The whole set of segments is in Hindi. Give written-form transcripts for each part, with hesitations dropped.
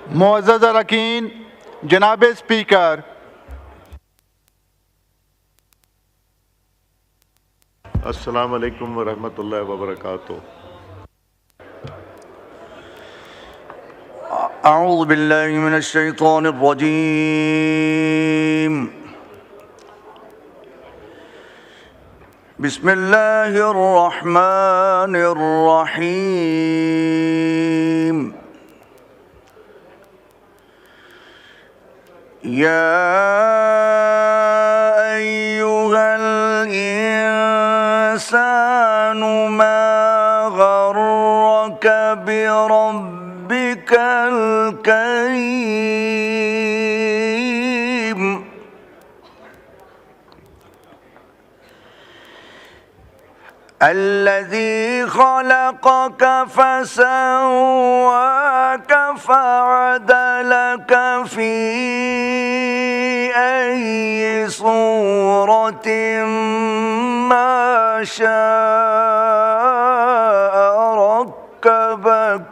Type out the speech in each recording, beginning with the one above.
मुअज़्ज़ज़ अरकीन, जनाब स्पीकर, अस्सलामु अलैकुम वरहमतुल्लाहि वबरकातुहू। अऊज़ु बिल्लाहि मिनश शैतानिर रजीम। बिस्मिल्लाहिर रहमानिर रहीम। या अय्युहल इंसानु मा गर्रक बिरब्बिकल करीम। अल्लज़ी खलक़क फसव्वाक फ़अदलक फ़ी अय्यि सूरतिन मा शाअ रक्कबक।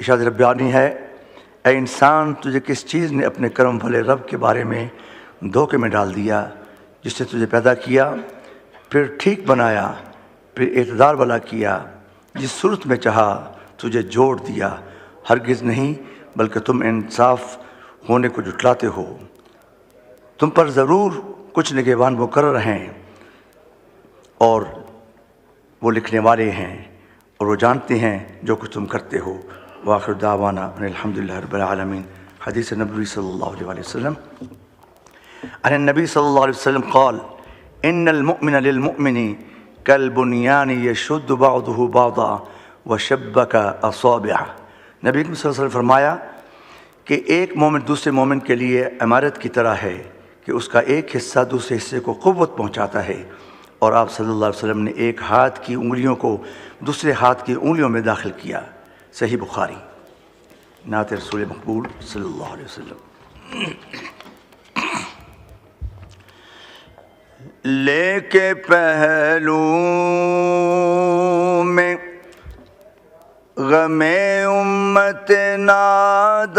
इशाद रब्बानी है, ऐ इंसान तुझे किस चीज़ ने अपने करम वाले रब के बारे में धोखे में डाल दिया, जिसने तुझे पैदा किया फिर ठीक बनाया फिर इक़्तिदार वाला किया, जिस सूरत में चाहा तुझे जोड़ दिया। हरगिज़ नहीं बल्कि तुम इंसाफ होने को जुटलाते हो। तुम पर ज़रूर कुछ निगहबान मुकर्रर हैं और वो लिखने वाले हैं और वो जानते हैं जो कुछ तुम करते हो। वाखिर दावाना अल्हम्दुलिल्लाहि रब्बिल आलमीन। हदीस नबवी सल्लल्लाहु अलैहि वसल्लम अन नबी सल्लल्लाहु अलैहि वसल्लम क़ाल इन्नल मुमिन लिल मुमिनी कल बुनियान यशुद्दु बअदुहु बअदा व शब्बका असाबिअ। नबी सल्लल्लाहु अलैहि वसल्लम फरमाया कि एक मोमिन दूसरे मोमिन के लिए इमारत की तरह है कि उसका एक हिस्सा दूसरे हिस्से को क़ुव्वत पहुँचाता है। और आप सल्लल्लाहु अलैहि वसल्लम ने एक हाथ की उंगलियों को दूसरे हाथ की उंगलियों में दाखिल किया। सही बुखारी। नात रसूल मकबूल सल्लल्लाहु अलैहि वसल्लम। लेके पहलू में गमे उम्मत नादार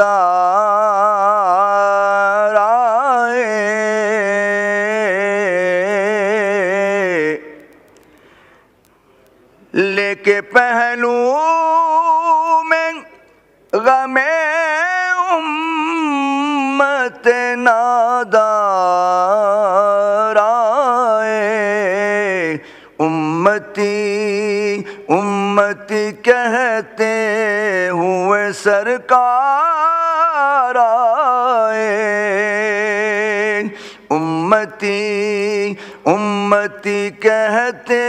आए, लेके पहलू में गमे उम्मत नादार आए। उम्मती उम्मती कहते हुए सरकार आए। उम्मती उम्मती कहते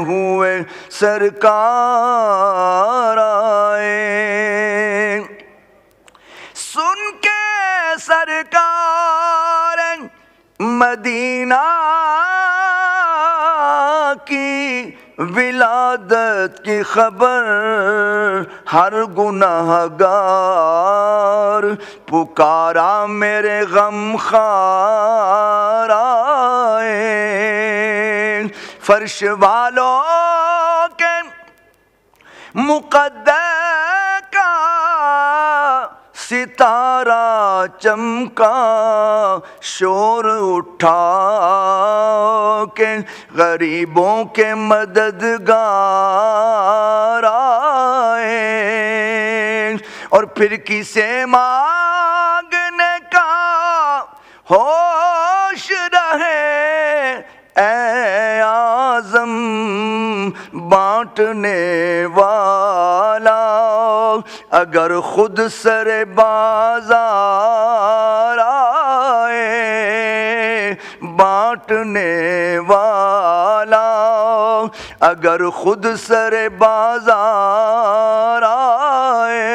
हुए सरकार आए। सुन के सरकार मदीना की विलादत की खबर हर गुनाहगार पुकारा मेरे गम खार आए। फर्श वालों के मुक़द्दर का सितारा चमका, शोर उठा के गरीबों के मददगार आए, और फिर किसे मांगने का होश रहे ऐ आज़म बांटने वाला, अगर खुद सरे बाजार आए बांटने वाला, अगर खुद सरे बाजार आए।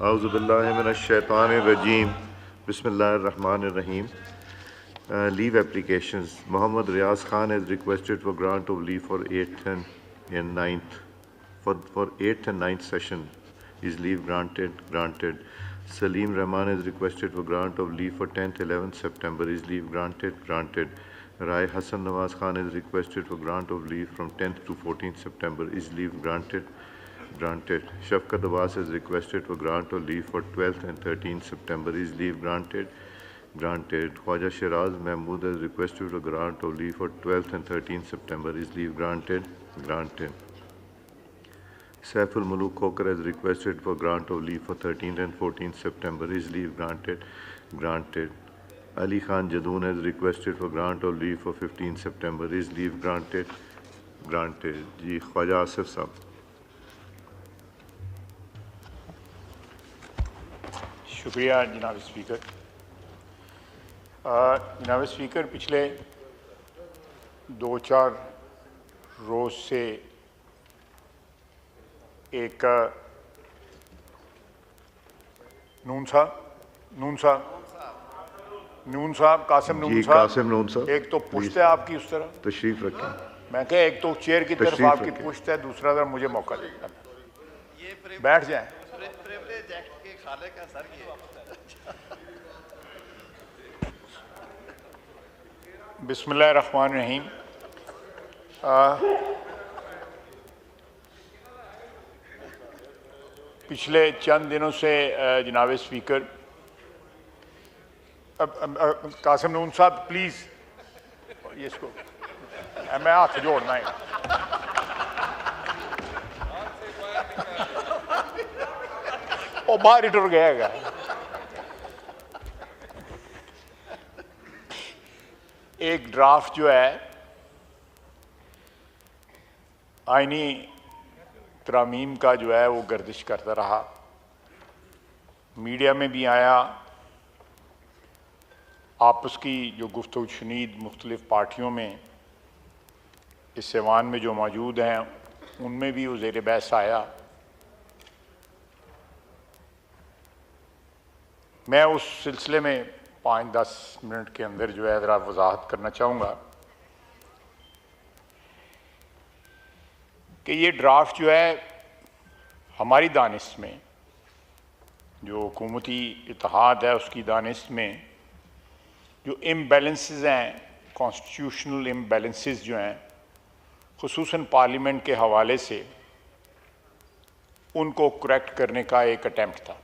Auzubillahiminash-shaytanir-rajim. Bismillahir-Rahmanir-Rahim. Leave applications. Muhammad Riaz Khan has requested for grant of leave for 8th and 9th. For 8th and 9th session, is leave granted? Granted. Salim Rahman has requested for grant of leave for 10th, 11th September. Is leave granted? Granted. Rai Hassan Nawaz Khan has requested for grant of leave from 10th to 14th September. Is leave granted? Granted. Shafqat Abbas has requested for grant of leave for 12th and 13th September. Is leave granted? Granted. Khwaja Shiraz Mahmood has requested for grant of leave for 12th and 13th September. Is leave granted? Granted. Saiful Muluk Khokar has requested for grant of leave for 13th and 14th September. Is leave granted? Granted. Ali Khan Jadoon has requested for grant of leave for 15th September. Is leave granted? Granted. Ji Khwaja Asif Sahab. शुक्रिया जनाब स्पीकर। जनाब स्पीकर, पिछले 2-4 रोज़ से एक नून साहब कासिम नून साहब एक तो पुश्त है आपकी उस तरह तशरीफ रखें। मैं कह एक तो चेयर की तरफ आपकी पुश्त है, दूसरा तरफ मुझे मौका देना। बैठ जाएं। बिस्मिल्लाहिर्रहमानिर्रहीम। पिछले चंद दिनों से जनाब स्पीकर, कासिम नून साहब प्लीज़ ये इसको मैं हाथ जोड़ना है। वो बाहर ही टुर गया। एक ड्राफ्ट जो है आईनी तरामीम का जो है वो गर्दिश करता रहा, मीडिया में भी आया। आपस की जो गुफ्तगू शुनीद मुख्तलिफ पार्टियों में इस ऐवान में जो मौजूद हैं उनमें भी वो ज़ेर बहस आया। मैं उस सिलसिले में 5-10 मिनट के अंदर जो है ज़रा वजाहत करना चाहूँगा कि ये ड्राफ्ट जो है हमारी दानिश में, जो हुकूमती इत्तेहाद है उसकी दानिश में जो इम्बैलेंसेस हैं, कॉन्स्टिट्यूशनल इम्बैलेंसेस जो हैं, खुसूसन पार्लियामेंट के हवाले से, उनको करेक्ट करने का एक अटेम्प्ट था।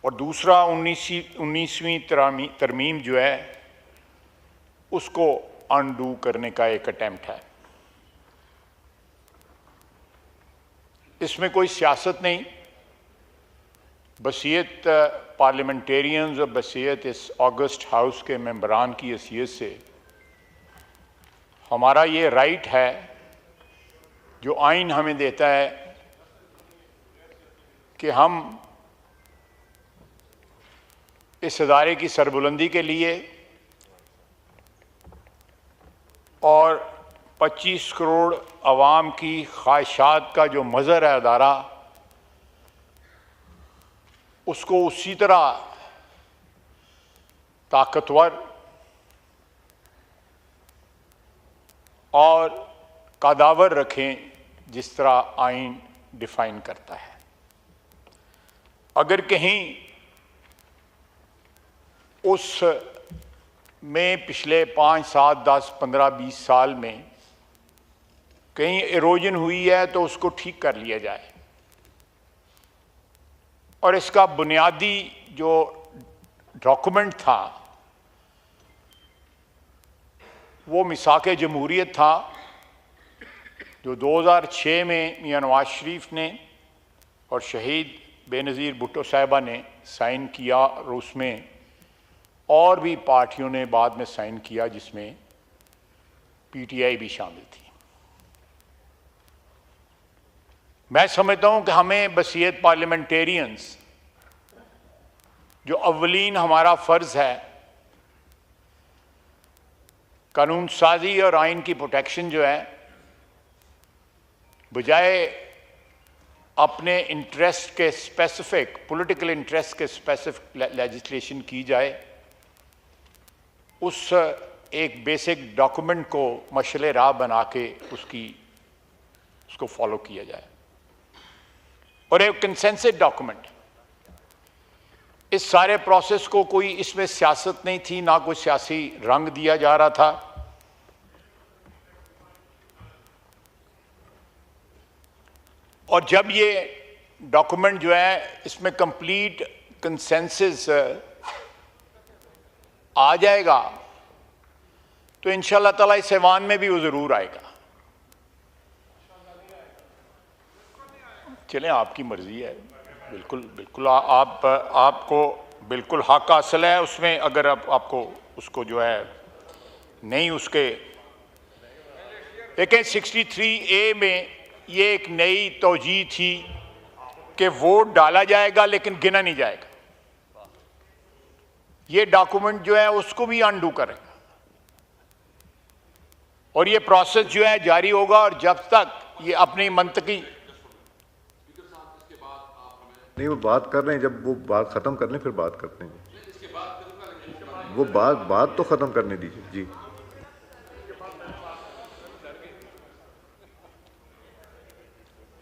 और दूसरा 19वीं तरमीम जो है उसको अनडू करने का एक अटेम्प्ट है। इसमें कोई सियासत नहीं, बसीयत पार्लियामेंटेरियंस और बसीयत इस ऑगस्ट हाउस के मेंबरान की हैसियत से हमारा ये राइट है जो आइन हमें देता है कि हम इस इदारे की सरबुलंदी के लिए और 25 करोड़ अवाम की ख्वाहिशात का जो मज़हर है अदारा, उसको उसी तरह ताकतवर और कादावर रखें जिस तरह आइन डिफाइन करता है। अगर कहीं उस में पिछले 5, 7, 10, 15, 20 साल में कहीं इरोजन हुई है तो उसको ठीक कर लिया जाए। और इसका बुनियादी जो डॉक्यूमेंट था वो मिसाक जमहूरियत था, जो 2006 में मियां नवाज शरीफ ने और शहीद बेनज़ीर भुट्टो साहिबा ने साइन किया, और उसमें और भी पार्टियों ने बाद में साइन किया, जिसमें पीटीआई भी शामिल थी। मैं समझता हूं कि हमें बसीयत पार्लियामेंटेरियंस, जो अव्वलीन हमारा फ़र्ज़ है, कानून साजी और आइन की प्रोटेक्शन जो है, बजाय अपने इंटरेस्ट के स्पेसिफिक, पॉलिटिकल इंटरेस्ट के स्पेसिफिक लेजिस्लेशन की जाए, उस एक बेसिक डॉक्यूमेंट को मशले राह बना के उसको फॉलो किया जाए। और एक कंसेंसस डॉक्यूमेंट, इस सारे प्रोसेस को कोई इसमें सियासत नहीं थी, ना कोई सियासी रंग दिया जा रहा था। और जब ये डॉक्यूमेंट जो है इसमें कंप्लीट कंसेंसस आ जाएगा तो इंशाअल्लाह ताला इस ऐवान में भी वो ज़रूर आएगा। चलें, आपकी मर्जी है, बिल्कुल बिल्कुल आपको बिल्कुल हक हासिल है उसमें। अगर आपको उसको जो है नहीं उसके देखें, 63A में ये एक नई तौजीह थी कि वोट डाला जाएगा लेकिन गिना नहीं जाएगा। ये डॉक्यूमेंट जो है उसको भी अनडू करेगा और ये प्रोसेस जो है जारी होगा। और जब तक ये अपनी मंतकी नहीं, वो बात कर रहे हैं, जब वो बात ख़त्म कर लें फिर बात करते हैं। वो बात तो ख़त्म करने दीजिए जी।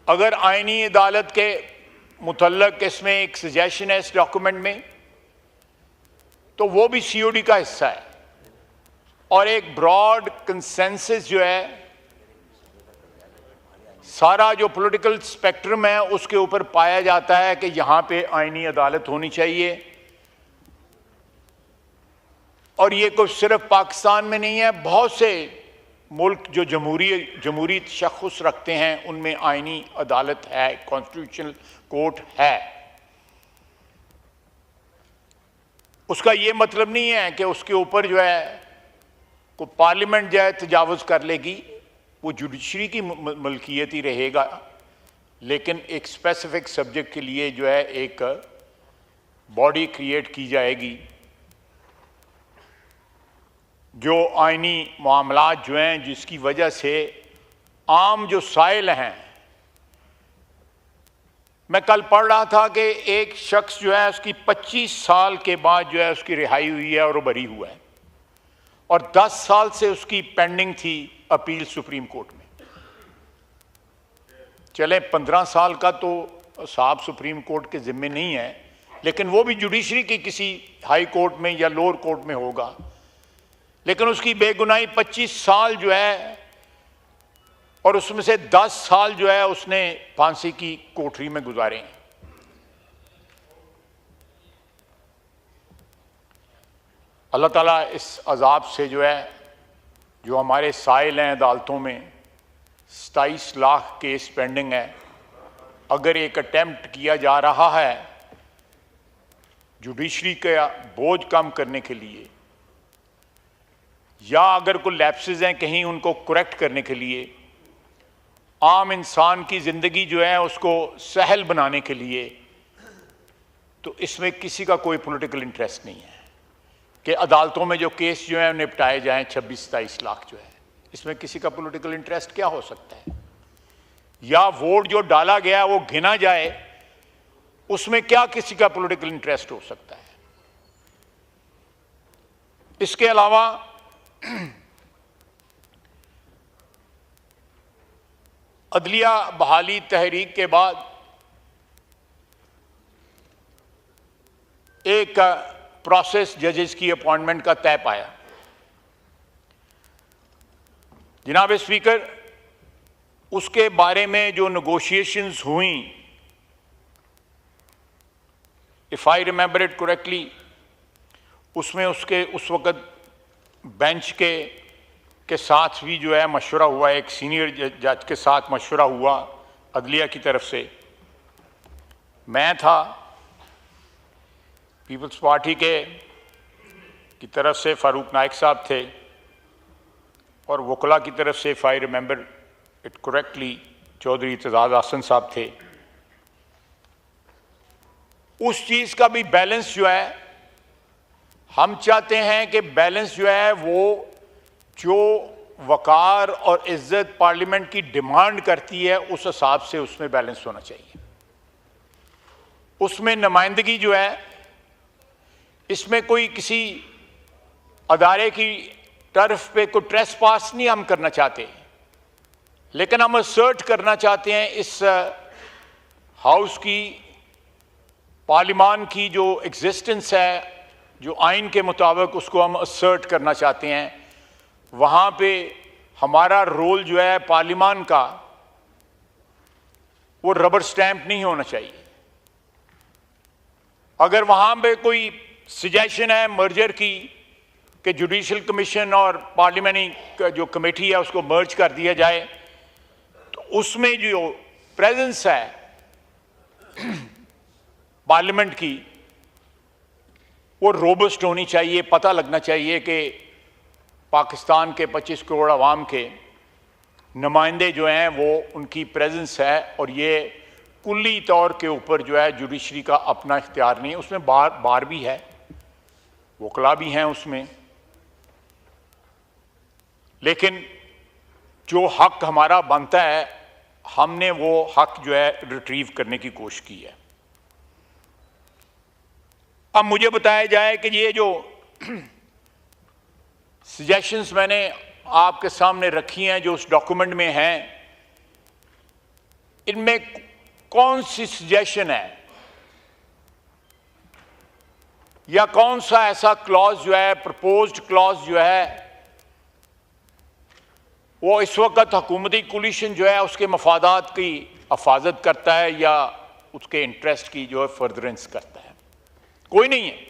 अगर आईनी अदालत के मुतल्लक इसमें एक सजेशन है इस डॉक्यूमेंट में, तो वो भी सीओडी का हिस्सा है। और एक ब्रॉड कंसेंसस जो है, सारा जो पॉलिटिकल स्पेक्ट्रम है उसके ऊपर पाया जाता है कि यहां पे आईनी अदालत होनी चाहिए। और ये कोई सिर्फ पाकिस्तान में नहीं है, बहुत से मुल्क जो जमहूरी तशख़्ख़ुस रखते हैं उनमें आईनी अदालत है, कॉन्स्टिट्यूशनल कोर्ट है। उसका ये मतलब नहीं है कि उसके ऊपर जो है को पार्लियामेंट जो है तजावुज़ कर लेगी, वो जुडिशरी की मलकियत ही रहेगा। लेकिन एक स्पेसिफिक सब्जेक्ट के लिए जो है एक बॉडी क्रिएट की जाएगी जो आईनी मामलात जो हैं, जिसकी वजह से आम जो साइल हैं, मैं कल पढ़ रहा था कि एक शख्स जो है उसकी 25 साल के बाद जो है उसकी रिहाई हुई है और वो बरी हुआ है, और 10 साल से उसकी पेंडिंग थी अपील सुप्रीम कोर्ट में। चले 15 साल का तो साहब सुप्रीम कोर्ट के ज़िम्मे नहीं है, लेकिन वो भी जुडिशरी की किसी हाई कोर्ट में या लोअर कोर्ट में होगा। लेकिन उसकी बेगुनाही 25 साल जो है और उसमें से 10 साल जो है उसने फांसी की कोठरी में गुजारे हैं। अल्लाह ताला इस अजाब से जो है, जो हमारे साइल हैं अदालतों में 27 लाख केस पेंडिंग है, अगर एक अटेम्प्ट किया जा रहा है जुडिशरी का बोझ कम करने के लिए, या अगर कोई लैप्सेस हैं कहीं उनको करेक्ट करने के लिए, आम इंसान की ज़िंदगी जो है उसको सहल बनाने के लिए, तो इसमें किसी का कोई पॉलिटिकल इंटरेस्ट नहीं है कि अदालतों में जो केस जो है निपटाए जाएं 26-27 लाख जो है। इसमें किसी का पॉलिटिकल इंटरेस्ट क्या हो सकता है? या वोट जो डाला गया वो गिना जाए, उसमें क्या किसी का पॉलिटिकल इंटरेस्ट हो सकता है? इसके अलावा अदलिया बहाली तहरीक के बाद एक प्रोसेस जजेस की अपॉइंटमेंट का तय पाया। जनाब स्पीकर, उसके बारे में जो नेगोशिएशंस हुई, if I remember it correctly, उसमें उसके उस वक़्त बेंच के साथ भी जो है मशवरा हुआ, एक सीनियर जज के साथ मशवरा हुआ अदलिया की तरफ से। मैं था, पीपल्स पार्टी की तरफ से फारूक नाइक साहब थे, और वकला की तरफ से if I remember it correctly Chaudhry Aitzaz Hasan साहब थे। उस चीज़ का भी बैलेंस जो है, हम चाहते हैं कि बैलेंस जो है वो जो वकार और इज्जत पार्लियामेंट की डिमांड करती है उस हिसाब से उसमें बैलेंस होना चाहिए। उसमें नुमाइंदगी जो है, इसमें कोई किसी अदारे की टर्फ पे कोई ट्रेसपास नहीं हम करना चाहते, लेकिन हम असर्ट करना चाहते हैं इस हाउस की, पार्लियामान की जो एग्जिस्टेंस है, जो आइन के मुताबिक उसको हम असर्ट करना चाहते हैं। वहाँ पे हमारा रोल जो है पार्लियामान का, वो रबर स्टैंप नहीं होना चाहिए। अगर वहाँ पे कोई सजेशन है मर्जर की कि जुडिशल कमीशन और पार्लियामेंट्री जो कमेटी है उसको मर्ज कर दिया जाए, तो उसमें जो प्रेजेंस है पार्लियामेंट की वो रोबस्ट होनी चाहिए। पता लगना चाहिए कि पाकिस्तान के 25 करोड़ आवाम के नुमाइंदे जो हैं वो उनकी प्रेजेंस है, और ये कुल्ली तौर के ऊपर जो है जुडिशरी का अपना इख्तियार नहीं है। उसमें बार भी है, वकला भी हैं उसमें, लेकिन जो हक हमारा बनता है हमने वो हक जो है रिट्रीव करने की कोशिश की है। अब मुझे बताया जाए कि ये जो सजेशंस मैंने आपके सामने रखी हैं, जो उस डॉक्यूमेंट में हैं, इनमें कौन सी सजेशन है या कौन सा ऐसा क्लॉज जो है, प्रपोज्ड क्लॉज जो है, वो इस वक्त हुकूमती कोलिशन जो है उसके मफादात की हिफाजत करता है या उसके इंटरेस्ट की जो है फर्दरेंस करता है? कोई नहीं है।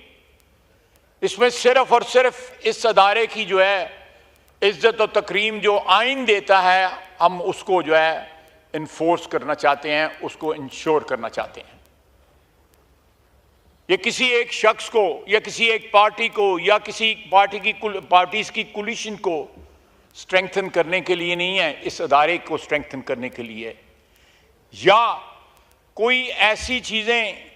इसमें सिर्फ और सिर्फ इस अदारे की जो है इज्जत और तकरीम जो आइन देता है, हम उसको जो है इन्फोर्स करना चाहते हैं, उसको इंश्योर करना चाहते हैं। ये किसी एक शख्स को या किसी एक पार्टी को या किसी पार्टीज की कोलिशन को स्ट्रेंथन करने के लिए नहीं है, इस अदारे को स्ट्रेंथन करने के लिए, या कोई ऐसी चीज़ें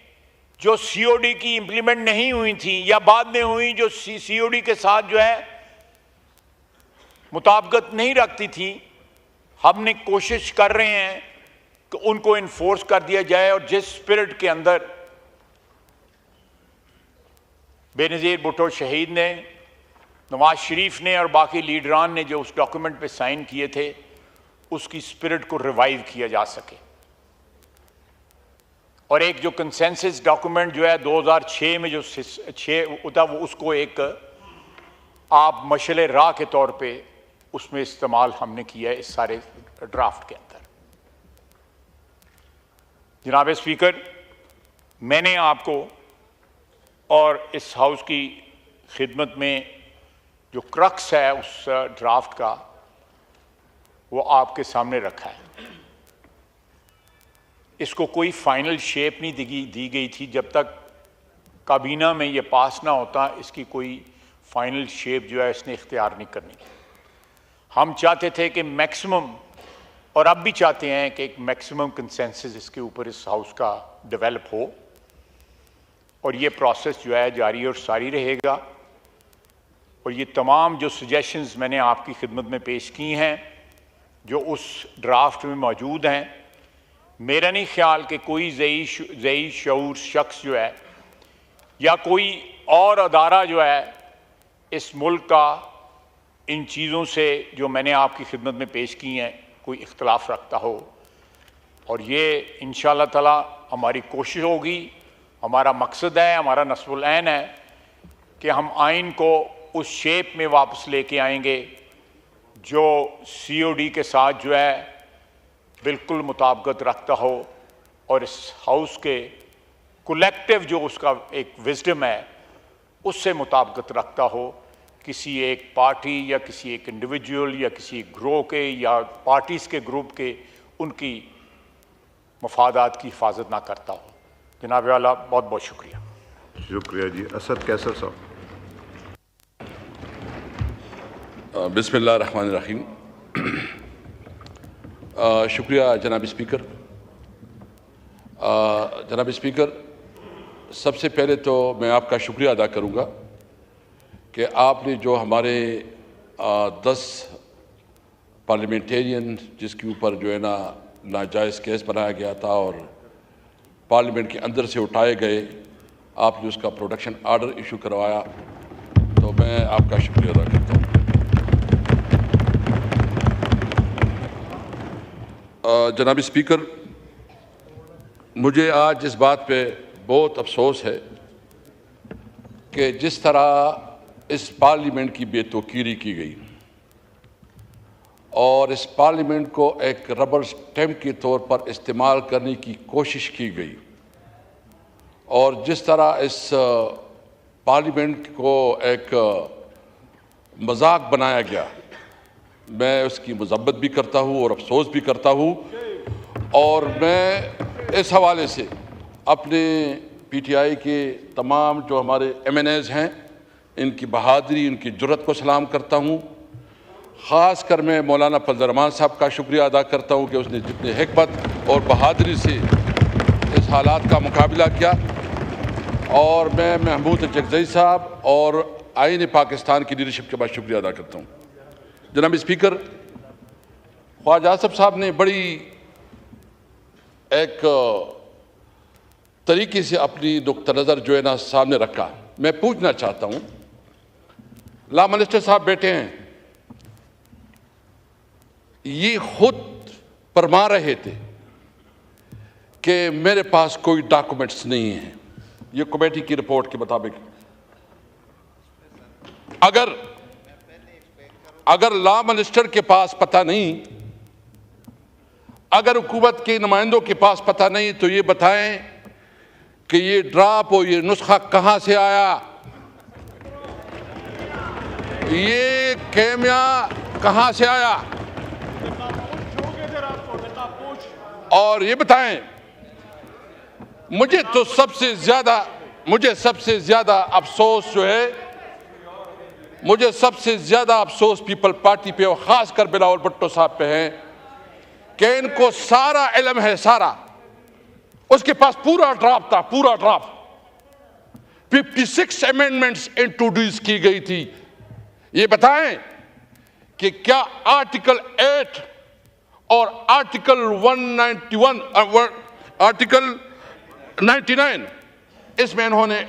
जो सीओडी की इंप्लीमेंट नहीं हुई थी या बाद में हुई, जो सीओडी के साथ जो है मुताबिकत नहीं रखती थी, हमने कोशिश कर रहे हैं कि उनको इन्फोर्स कर दिया जाए। और जिस स्पिरिट के अंदर बेनज़ीर भुट्टो शहीद ने, नवाज शरीफ ने और बाकी लीडरान ने जो उस डॉक्यूमेंट पे साइन किए थे, उसकी स्पिरिट को रिवाइव किया जा सके। और एक जो कंसेंसस डॉक्यूमेंट जो है 2006 में जो 6 होता वो उसको एक आप मशले राह के तौर पे उसमें इस्तेमाल हमने किया है इस सारे ड्राफ्ट के अंदर। जनाब स्पीकर, मैंने आपको और इस हाउस की खिदमत में जो क्रक्स है उस ड्राफ्ट का वो आपके सामने रखा है। इसको कोई फाइनल शेप नहीं दी गई थी जब तक काबीना में ये पास ना होता, इसकी कोई फाइनल शेप जो है इसने इख्तियार नहीं करनी। हम चाहते थे कि मैक्सिमम, और अब भी चाहते हैं कि एक मैक्सिमम कंसेंसस इसके ऊपर इस हाउस का डेवलप हो, और ये प्रोसेस जो है जारी और सारी रहेगा। और ये तमाम जो सजेशंस मैंने आपकी खिदमत में पेश की हैं जो उस ड्राफ्ट में मौजूद हैं, मेरा नहीं ख्याल कि कोई ज़ई शऊर शख्स जो है या कोई और अदारा जो है इस मुल्क का इन चीज़ों से जो मैंने आपकी खिदमत में पेश की हैं कोई इख्तलाफ रखता हो। और ये इंशाअल्लाह ताला हमारी कोशिश होगी, हमारा मकसद है, हमारा नस्बुल ऐन है कि हम आइन को उस शेप में वापस लेके आएंगे जो COD के साथ जो है बिल्कुल मुताबिकत रखता हो और इस हाउस के कलेक्टिव जो उसका एक विजडम है उससे मुताबिकत रखता हो। किसी एक पार्टी या किसी एक इंडिविजुअल या किसी ग्रोह के या पार्टीज़ के ग्रुप के उनकी मफादात की हिफाजत ना करता हो। जनाब वाला बहुत बहुत शुक्रिया। शुक्रिया जी। असद कैसर साहब। बिस्मिल्लाहिर्रहमानिर्रहीम। शुक्रिया जनाब स्पीकर। जनाब स्पीकर, सबसे पहले तो मैं आपका शुक्रिया अदा करूँगा कि आपने जो हमारे 10 पार्लियामेंटेरियन जिसके ऊपर जो है ना नाजायज़ केस बनाया गया था और पार्लियामेंट के अंदर से उठाए गए, आपने उसका प्रोटेक्शन आर्डर इशू करवाया, तो मैं आपका शुक्रिया अदा करता हूँ। जनाब स्पीकर, मुझे आज इस बात पे बहुत अफसोस है कि जिस तरह इस पार्लियामेंट की बेतौकीरी की गई और इस पार्लियामेंट को एक रबर स्टैम्प के तौर पर इस्तेमाल करने की कोशिश की गई और जिस तरह इस पार्लियामेंट को एक मजाक बनाया गया, मैं उसकी मज़म्मत भी करता हूँ और अफसोस भी करता हूँ। और मैं इस हवाले से अपने PTI के तमाम जो हमारे MNAs हैं इनकी बहादुरी, इनकी जुर्रत को सलाम करता हूँ। ख़ास कर मैं मौलाना फजल रहमान साहब का शुक्रिया अदा करता हूँ कि उसने जितनी हिकमत और बहादुरी से इस हालात का मुकाबला किया। और मैं महमूद जगज़ई साहब और आईन पाकिस्तान की लीडरशिप के बाद शुक्रिया अदा करता हूँ। जनाब स्पीकर, ख्वाजा आसफ साहब ने बड़ी एक तरीके से अपनी नुक्ता नज़र जो है ना सामने रखा। मैं पूछना चाहता हूँ, लॉ मिनिस्टर साहब बैठे हैं, ये खुद फरमा रहे थे कि मेरे पास कोई डॉक्यूमेंट्स नहीं है, ये कमेटी की रिपोर्ट के मुताबिक। अगर लॉ मिनिस्टर के पास पता नहीं, अगर हुकूमत के नुमाइंदों के पास पता नहीं, तो ये बताएं कि ये ड्राफ्ट और ये नुस्खा कहां से आया, ये केमिया कहां से आया, और ये बताएं। मुझे सबसे ज्यादा अफसोस जो है, मुझे सबसे ज्यादा अफसोस पीपल पार्टी पे और खासकर बिलावल भुट्टो साहब पे है कि इनको सारा इल्म है, सारा उसके पास पूरा ड्राफ्ट था, पूरा ड्राफ्ट 56 अमेंडमेंट्स इंट्रोड्यूस की गई थी। ये बताएं कि क्या आर्टिकल 8 और आर्टिकल 191 आर्टिकल 99 इसमें इन्होंने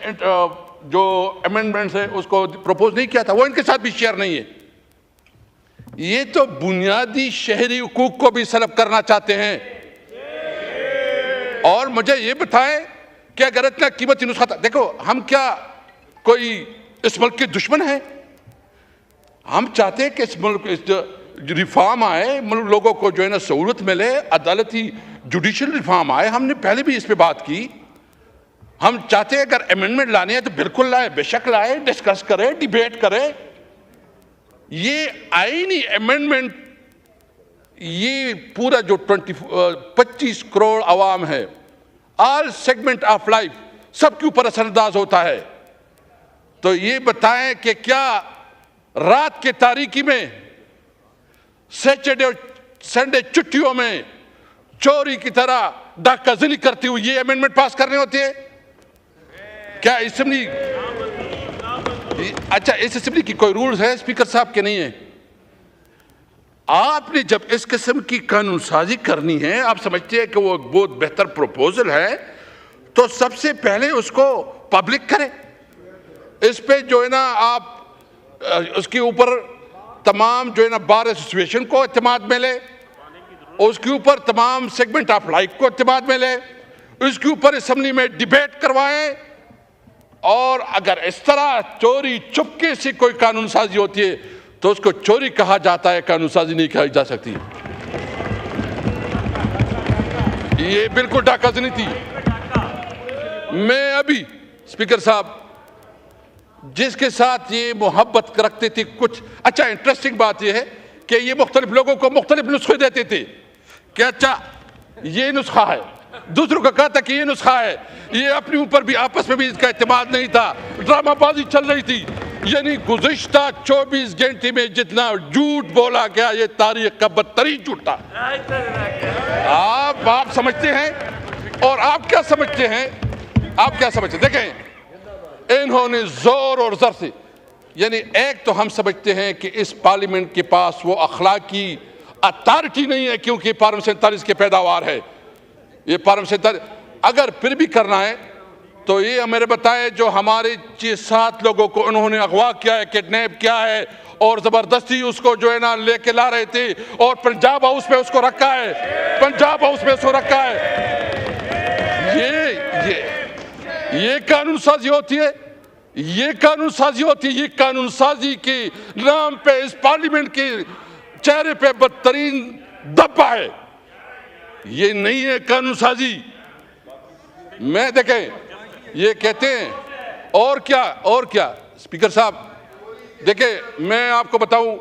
जो अमेंडमेंट्स है उसको प्रपोज नहीं किया था, वो इनके साथ भी शेयर नहीं है। ये तो बुनियादी शहरी हुकूक को भी सलब करना चाहते हैं और मुझे ये बताएं कि अगर इतना कीमती नुस्खा था, देखो हम क्या कोई इस मुल्क के दुश्मन हैं? हम चाहते हैं कि इस मुल्क रिफॉर्म आए, मुल्क लोगों को जो है ना सहूलत मिले, अदालती जुडिशल रिफॉर्म आए। हमने पहले भी इस पे बात की। हम चाहते हैं अगर अमेंडमेंट लाने हैं तो बिल्कुल लाए, बेशक लाए, डिस्कस करें, डिबेट करें। ये आईनी अमेंडमेंट, ये पूरा जो 25 करोड़ आवाम है, ऑल सेगमेंट ऑफ लाइफ, सबके ऊपर असरअंदाज होता है। तो ये बताएं कि क्या रात के तारीकी में, सैटरडे और संडे छुट्टियों में चोरी की तरह डाकाज़नी करती हुई ये अमेंडमेंट पास करने होते हैं? क्या असेंबली, अच्छा इस असेंबली की कोई रूल्स है स्पीकर साहब के? नहीं है। आपने जब इस किस्म की कानून साजी करनी है, आप समझते हैं कि वो बहुत बेहतर प्रपोजल है, तो सबसे पहले उसको पब्लिक करें। इस पे जो है ना आप उसके ऊपर तमाम जो है ना बार एसोसिएशन को इत्तेमाद मिले, उसके ऊपर तमाम सेगमेंट ऑफ लाइफ को इत्तेमाद मिले, उसके ऊपर असेंबली में डिबेट करवाएं। और अगर इस तरह चोरी चुपके से कोई कानून साजी होती है तो उसको चोरी कहा जाता है, कानून साजी नहीं कही जा सकती। ये बिल्कुल डाकाज़नी थी। मैं अभी स्पीकर साहब जिसके साथ ये मोहब्बत रखते थे कुछ, अच्छा इंटरेस्टिंग बात यह है कि ये मुख्तलिफ लोगों को मुख्तलिफ नुस्खे देते थे कि अच्छा ये नुस्खा है, दूसरों का कहा था कि ये नुस्खा है। ये अपने ऊपर भी आपस में भी इसका इत्तेमाद नहीं था, ड्रामाबाजी चल रही थी। यानी गुज़िश्ता 24 घंटे में जितना झूठ बोला गया, ये तारीख का बदतरीन झूठ था। आप समझते हैं? और आप क्या समझते हैं? आप क्या समझते हैं? देखें, इन्होंने जोर और जर से, यानी एक तो हम समझते हैं कि इस पार्लियामेंट के पास वो अखलाकी अथॉरिटी नहीं है, क्योंकि पार्लियामेंट 47 की पैदावार है। ये पार्लियामेंट 47 अगर फिर भी करना है तो ये मेरे बताए जो हमारे 6-7 लोगों को उन्होंने अगवा किया है, किडनैप किया है और जबरदस्ती उसको जो है ना लेके ला रहे थे और पंजाब हाउस में उसको रखा है, पंजाब हाउस में उसको रखा है। ये कानून साजी होती है, ये कानून साजी होती है। ये कानून साजी के नाम पे इस पार्लियामेंट के चेहरे पे बदतरीन धब्बा है। ये नहीं है कानून साजी। मैं देखें, ये कहते हैं और क्या स्पीकर साहब, देखें मैं आपको बताऊं,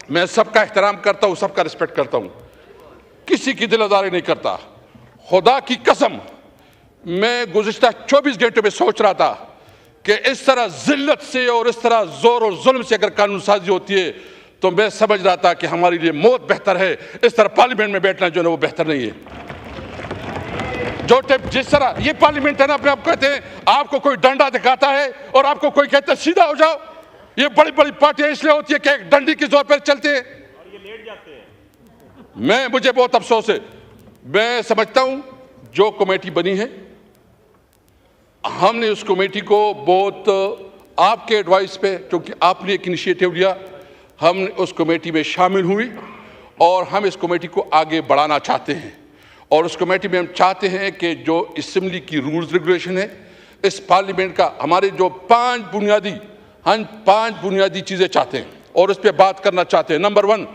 मैं सबका एहतराम करता हूं, सबका रिस्पेक्ट करता हूं, किसी की दिल आज़ारी नहीं करता। खुदा की कसम, मैं गुज़िश्ता 24 घंटों में सोच रहा था कि इस तरह जिल्लत से और इस तरह जोर और जुल्म से अगर कानून साजी होती है तो मैं समझ रहा था कि हमारे लिए मौत बेहतर है। इस तरह पार्लियामेंट में बैठना जो है वो बेहतर नहीं है। जो जिस तरह ये पार्लियामेंट है ना, अपने आप कहते हैं आपको कोई डंडा दिखाता है और आपको कोई कहता है सीधा हो जाओ। ये बड़ी बड़ी पार्टियां इसलिए होती है कि एक डंडी के जोर पर चलते हैं और ये लेट जाते हैं। मुझे बहुत अफसोस है। मैं समझता हूं जो कमेटी बनी है, हमने उस कमेटी को बहुत आपके एडवाइस पे, क्योंकि आपने एक इनिशिएटिव लिया, हम उस कमेटी में शामिल हुई और हम इस कमेटी को आगे बढ़ाना चाहते हैं। और उस कमेटी में हम चाहते हैं कि जो असेंबली की रूल्स रेगुलेशन है, इस पार्लियामेंट का हमारे जो 5 बुनियादी चीज़ें चाहते हैं और उस पर बात करना चाहते हैं। नंबर 1,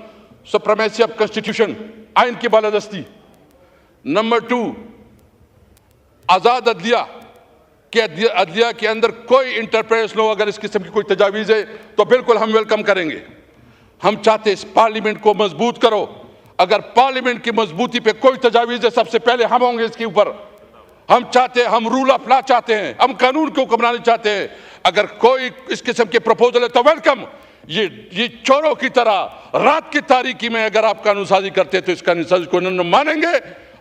सुप्रीमेसी ऑफ कॉन्स्टिट्यूशन, आइन की बालादस्ती। नंबर 2, आज़ाद अदलिया, कि अदलिया के अंदर कोई इंटरप्रेस लो, अगर इस किस्म की कोई तजावीज़ है तो बिल्कुल हम वेलकम करेंगे। हम चाहते हैं इस पार्लियामेंट को मजबूत करो। अगर पार्लियामेंट की मजबूती पे कोई तजावीज़ है, सबसे पहले हम होंगे इसके ऊपर। हम चाहते हैं, हम रूल ऑफ लॉ चाहते हैं, हम कानून को हुक्मरानी चाहते हैं। अगर कोई इस किस्म के प्रपोजल है तो वेलकम। ये चोरों की तरह रात की तारीकी में अगर आप कानून साजी करते हैं तो इस कानून साजी को न मानेंगे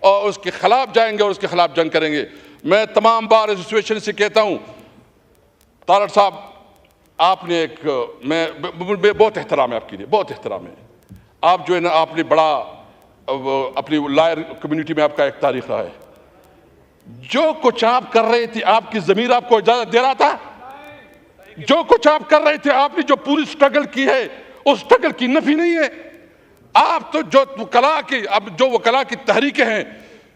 और उसके खिलाफ जाएंगे और उसके खिलाफ जंग करेंगे। मैं तमाम बार एसोसिएशन से कहता हूं, तारड़ साहब आपने एक, मैं बहुत एहतराम है आपके लिए, बहुत एहतराम है। आप जो है ना, आपने बड़ा अपनी लॉयर कम्युनिटी में आपका एक तारीख रहा है। जो कुछ आप कर रहे थे, आपकी ज़मीर आपको इजाज़त दे रहा था? जो कुछ आप कर रहे थे, आपने जो पूरी स्ट्रगल की है, उस स्ट्रगल की नफी नहीं है। आप तो जो वकला की तहरीकें हैं,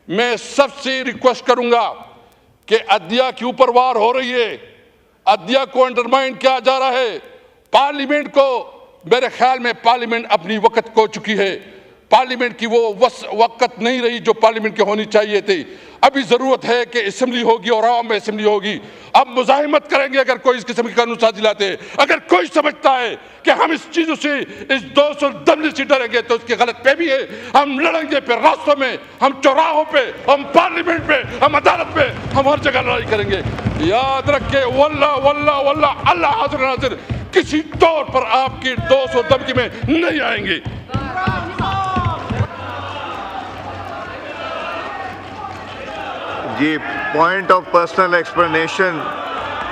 मैं सबसे रिक्वेस्ट करूंगा कि अदलिया के ऊपर वार हो रही है, अदलिया को अंडरमाइन किया जा रहा है। पार्लियामेंट को, मेरे ख्याल में पार्लियामेंट अपनी वक्त खो चुकी है। पार्लियामेंट की वो वक्त नहीं रही जो पार्लियामेंट की होनी चाहिए थी। अभी जरूरत है कि असेंबली होगी और आवाम में असेंबली होगी। अब मुजाहिमत करेंगे अगर कोई इस किस्म की कानून साजी लाते हैं। अगर कोई समझता है कि हम इस चीजों से, इस 200 दमले से डरेंगे तो उसकी गलत फहमी है। हम लड़ेंगे फिर रास्तों में, हम चौराहों पे, हम पार्लियामेंट पे, हम अदालत पे, हम हर जगह लड़ाई करेंगे। याद रखे, वल्लाह वल्लाह वल्लाह, अल्लाह हाजिर नाजिर, किसी तौर पर आपकी 200 दमकी में नहीं आएंगे। जी, point of personal explanation,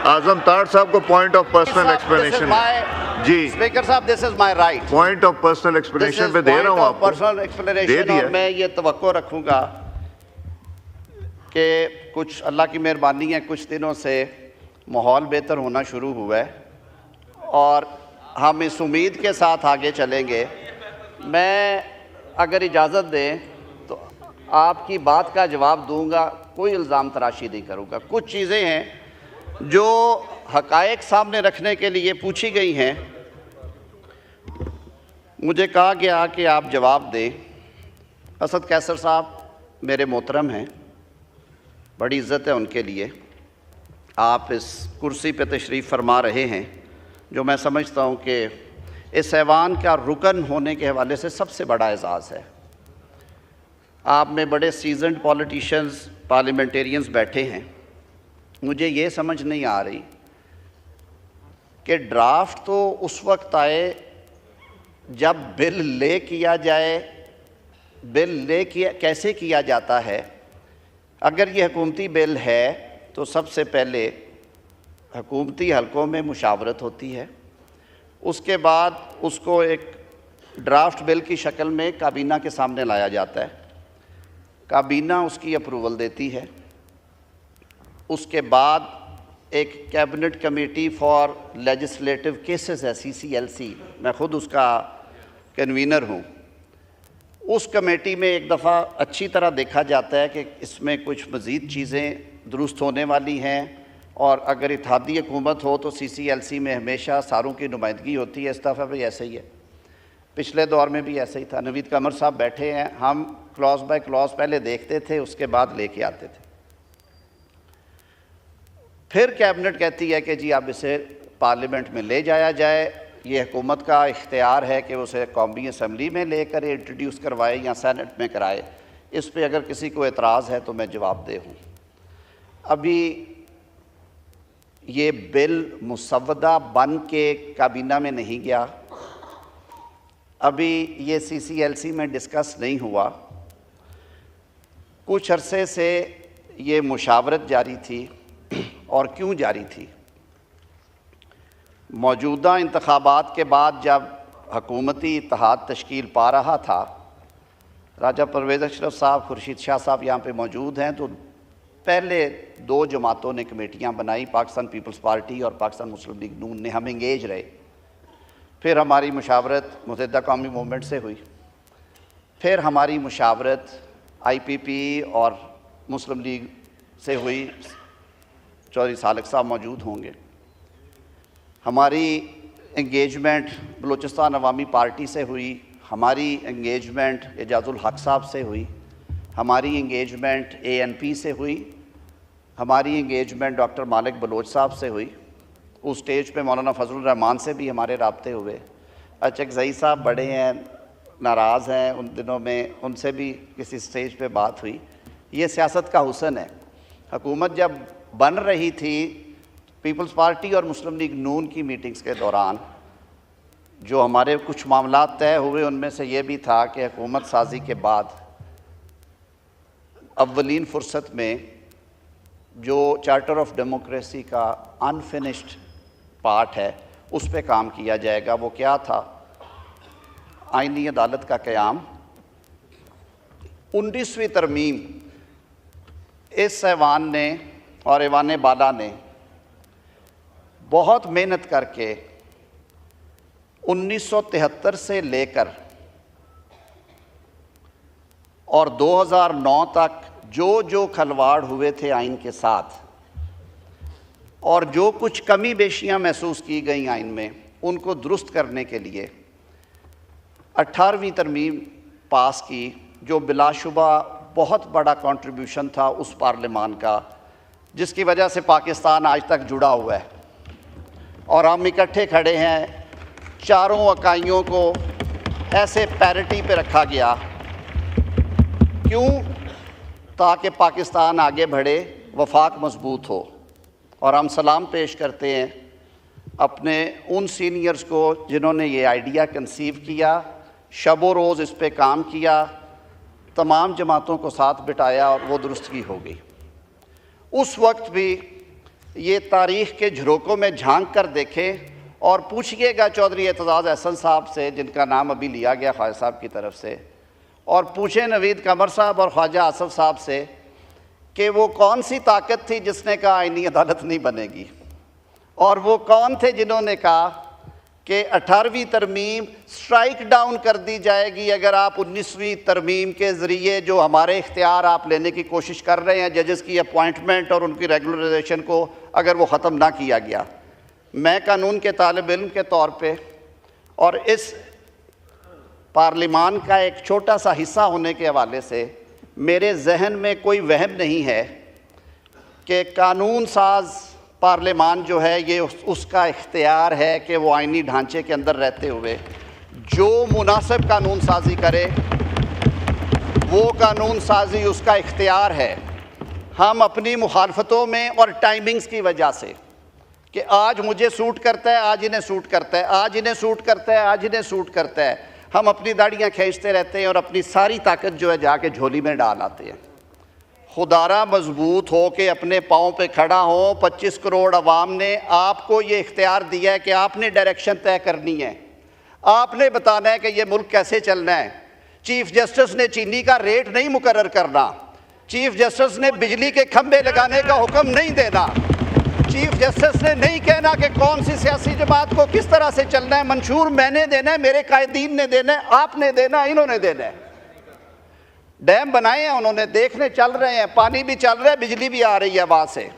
Azam Tarar साहब को पॉइंट ऑफ पर्सनल एक्सप्लेनेशन। जी स्पीकर साहब, this is my right. Point of personal explanation पे दे रहा हूँ आपको, पर्सनल दे एक्सप्लेनेशन। दिया। और मैं ये तवक्को रखूंगा कि कुछ अल्लाह की मेहरबानी है, कुछ दिनों से माहौल बेहतर होना शुरू हुआ है और हम इस उम्मीद के साथ आगे चलेंगे। मैं अगर इजाज़त दें तो आपकी बात का जवाब दूंगा, कोई इल्ज़ाम तराशी नहीं करूंगा। कुछ चीज़ें हैं जो हक़ाइक़ सामने रखने के लिए पूछी गई हैं, मुझे कहा गया कि आप जवाब दें। असद कैसर साहब मेरे मोहतरम हैं, बड़ी इज़्ज़त है उनके लिए। आप इस कुर्सी पे तशरीफ़ फरमा रहे हैं, जो मैं समझता हूँ कि इस ऐवान का रुकन होने के हवाले से सबसे बड़ा एजाज़ है। आप में बड़े सीजन्ड पॉलिटिशियंस, पार्लियामेंटेरियंस बैठे हैं। मुझे ये समझ नहीं आ रही कि ड्राफ्ट तो उस वक्त आए जब बिल ले किया जाए। बिल ले किया कैसे किया जाता है? अगर ये हुकूमती बिल है तो सबसे पहले हुकूमती हलकों में मुशावरत होती है, उसके बाद उसको एक ड्राफ्ट बिल की शक्ल में काबीना के सामने लाया जाता है। काबीना उसकी अप्रूवल देती है। उसके बाद एक cabinet committee for legislative cases है, CCLC, मैं ख़ुद उसका कन्वीनर हूँ। उस कमेटी में एक दफ़ा अच्छी तरह देखा जाता है कि इसमें कुछ मज़ीद चीज़ें दुरुस्त होने वाली हैं, और अगर इत्तेहादी हुकूमत हो तो CCLC में हमेशा सारों की नुमाइंदगी होती है। इस दफ़ा भी ऐसा ही है, पिछले दौर में भी ऐसा ही था। नवीद कमर साहब बैठे हैं, हम क्लॉज बाय क्लॉज पहले देखते थे, उसके बाद लेके आते थे। फिर कैबिनेट कहती है कि जी अब इसे पार्लियामेंट में ले जाया जाए। ये हुकूमत का इख्तियार है कि उसे कौमी असम्बली में लेकर इंट्रोड्यूस करवाए या सेनेट में कराए। इस पे अगर किसी को एतराज़ है तो मैं जवाबदेह हूँ। अभी ये बिल मुसव्वदा बन के काबीना में नहीं गया, अभी ये CCLC में डिस्कस नहीं हुआ। कुछ अरसे से ये मुशावरत जारी थी, और क्यों जारी थी? मौजूदा इंतखाबात के बाद जब हकूमती इत्तेहाद तश्कील पा रहा था, राजा परवेज़ अशरफ साहब, खुर्शीद शाह साहब यहाँ पे मौजूद हैं, तो पहले 2 जमातों ने कमेटियाँ बनाई, पाकिस्तान पीपल्स पार्टी और पाकिस्तान मुस्लिम लीग नून ने। हम इंगेज रहे। फिर हमारी मुशावरत मुत्तहिदा कौमी मूवमेंट से हुई, फिर हमारी मुशावरत IPP और मुस्लिम लीग से हुई। चौधरी सालिक साहब मौजूद होंगे। हमारी इंगेजमेंट बलूचिस्तान अवामी पार्टी से हुई, हमारी इंगेजमेंट एजाजुल हक साहब से हुई, हमारी इंगेजमेंट ANP से हुई, हमारी इंगेजमेंट डॉक्टर मालिक बलोच साहब से हुई। उस स्टेज पे मौलाना फजलुर रहमान से भी हमारे राब्ते हुए। अचकज़ई साहब बड़े हैं, नाराज़ हैं, उन दिनों में उनसे भी किसी स्टेज पे बात हुई। ये सियासत का हुस्न है। हुकूमत जब बन रही थी, पीपल्स पार्टी और मुस्लिम लीग नून की मीटिंग्स के दौरान जो हमारे कुछ मामला तय हुए, उनमें से ये भी था कि हुकूमत साजी के बाद अव्वलीन फुर्सत में जो चार्टर ऑफ डेमोक्रेसी का अनफिनिश्ड पार्ट है उस पे काम किया जाएगा। वो क्या था? आईनी अदालत का क़याम। 19वीं तरमीम इस ऐवान ने और ऐवान बाला ने बहुत मेहनत करके 1973 से लेकर और 2009 तक जो खलवाड़ हुए थे आइन के साथ और जो कुछ कमी बेशियां महसूस की गई आइन में, उनको दुरुस्त करने के लिए 18वीं तरमीम पास की, जो बिलाशुबा बहुत बड़ा कंट्रीब्यूशन था उस पार्लियामान का, जिसकी वजह से पाकिस्तान आज तक जुड़ा हुआ है। और हम इकट्ठे खड़े हैं, चारों इकाइयों को ऐसे पैरिटी पे रखा गया। क्यों? ताकि पाकिस्तान आगे बढ़े, वफाक मजबूत हो। और हम सलाम पेश करते हैं अपने उन सीनियर्स को जिन्होंने ये आइडिया कंसीव किया, शबो रोज़ इस पे काम किया, तमाम जमातों को साथ बिठाया और वो दुरुस्तगी हो गई। उस वक्त भी ये तारीख़ के झरोकों में झांक कर देखें और पूछिएगा चौधरी एतजाज़ अहसन साहब से, जिनका नाम अभी लिया गया ख्वाजा साहब की तरफ से, और पूछें नवीद कमर साहब और ख्वाजा आसफ साहब से कि वो कौन सी ताकत थी जिसने कहा आईनी अदालत नहीं बनेगी, और वो कौन थे जिन्होंने कहा कि 18वीं तरमीम स्ट्राइक डाउन कर दी जाएगी अगर आप 19वीं तरमीम के ज़रिए जो हमारे इख्तियार आप लेने की कोशिश कर रहे हैं, जजेस की अपॉइंटमेंट और उनकी रेगुलराइजेशन को, अगर वो ख़त्म ना किया गया। मैं कानून के तालिब इल्म के तौर पे और इस पार्लिमान का एक छोटा सा हिस्सा होने के हवाले से मेरे जहन में कोई वहम नहीं है कि कानून साज पार्लिमान जो है ये उसका इख्तियार है कि वो आइनी ढांचे के अंदर रहते हुए जो मुनासिब कानून साजी करे, वो कानून साजी उसका इख्तियार है। हम अपनी मुखालफतों में और टाइमिंग्स की वजह से कि आज मुझे सूट करता है, आज इन्हें सूट करता है, आज इन्हें सूट करता है, आज इन्हें सूट करता है, हम अपनी दाढ़ियाँ खींचते रहते हैं और अपनी सारी ताकत जो है जाके झोली में डाल आते हैं। खुदारा मजबूत हो के अपने पाँव पे खड़ा हो। 25 करोड़ अवाम ने आपको ये इख्तियार दिया है कि आपने डायरेक्शन तय करनी है, आपने बताना है कि ये मुल्क कैसे चलना है। चीफ जस्टिस ने चीनी का रेट नहीं मुकर्रर करना, चीफ जस्टिस ने बिजली के खंभे लगाने का हुक्म नहीं देना, चीफ जस्टिस ने नहीं कहना कि कौन सी सियासी जमात को किस तरह से चलना है। मंशूर मैंने देना है, मेरे कायदीन ने देना है, आपने देना है, इन्होंने देना है। डैम बनाए हैं उन्होंने, देखने चल रहे हैं, पानी भी चल रहा है, बिजली भी आ रही है वहाँ से,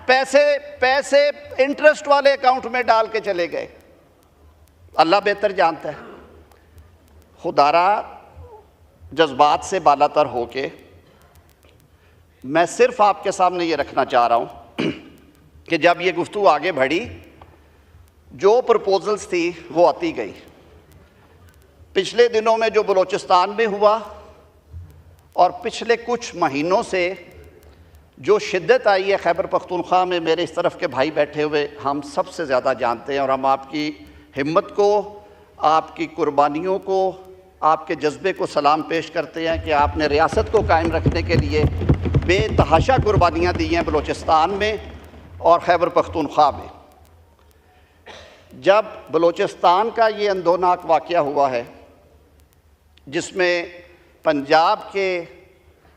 पैसे इंटरेस्ट वाले अकाउंट में डाल के चले गए। अल्लाह बेहतर जानता है। खुदारा जज्बात से बालातर होके मैं सिर्फ आपके सामने ये रखना चाह रहा हूँ कि जब ये गुफ्तगू आगे बढ़ी, जो प्रपोजल्स थी वो आती गई। पिछले दिनों में जो बलूचिस्तान में हुआ और पिछले कुछ महीनों से जो शिद्दत आई है खैबर पख्तूनख्वा में, मेरे इस तरफ के भाई बैठे हुए हम सबसे ज़्यादा जानते हैं। और हम आपकी हिम्मत को, आपकी कुर्बानियों को, आपके जज्बे को सलाम पेश करते हैं कि आपने रियासत को कायम रखने के लिए बेतहाशा कुर्बानियाँ दी हैं बलूचिस्तान में और खैबर पख्तूनख्वा में। जब बलूचिस्तान का ये अंदोनाक वाक़या हुआ है जिसमें पंजाब के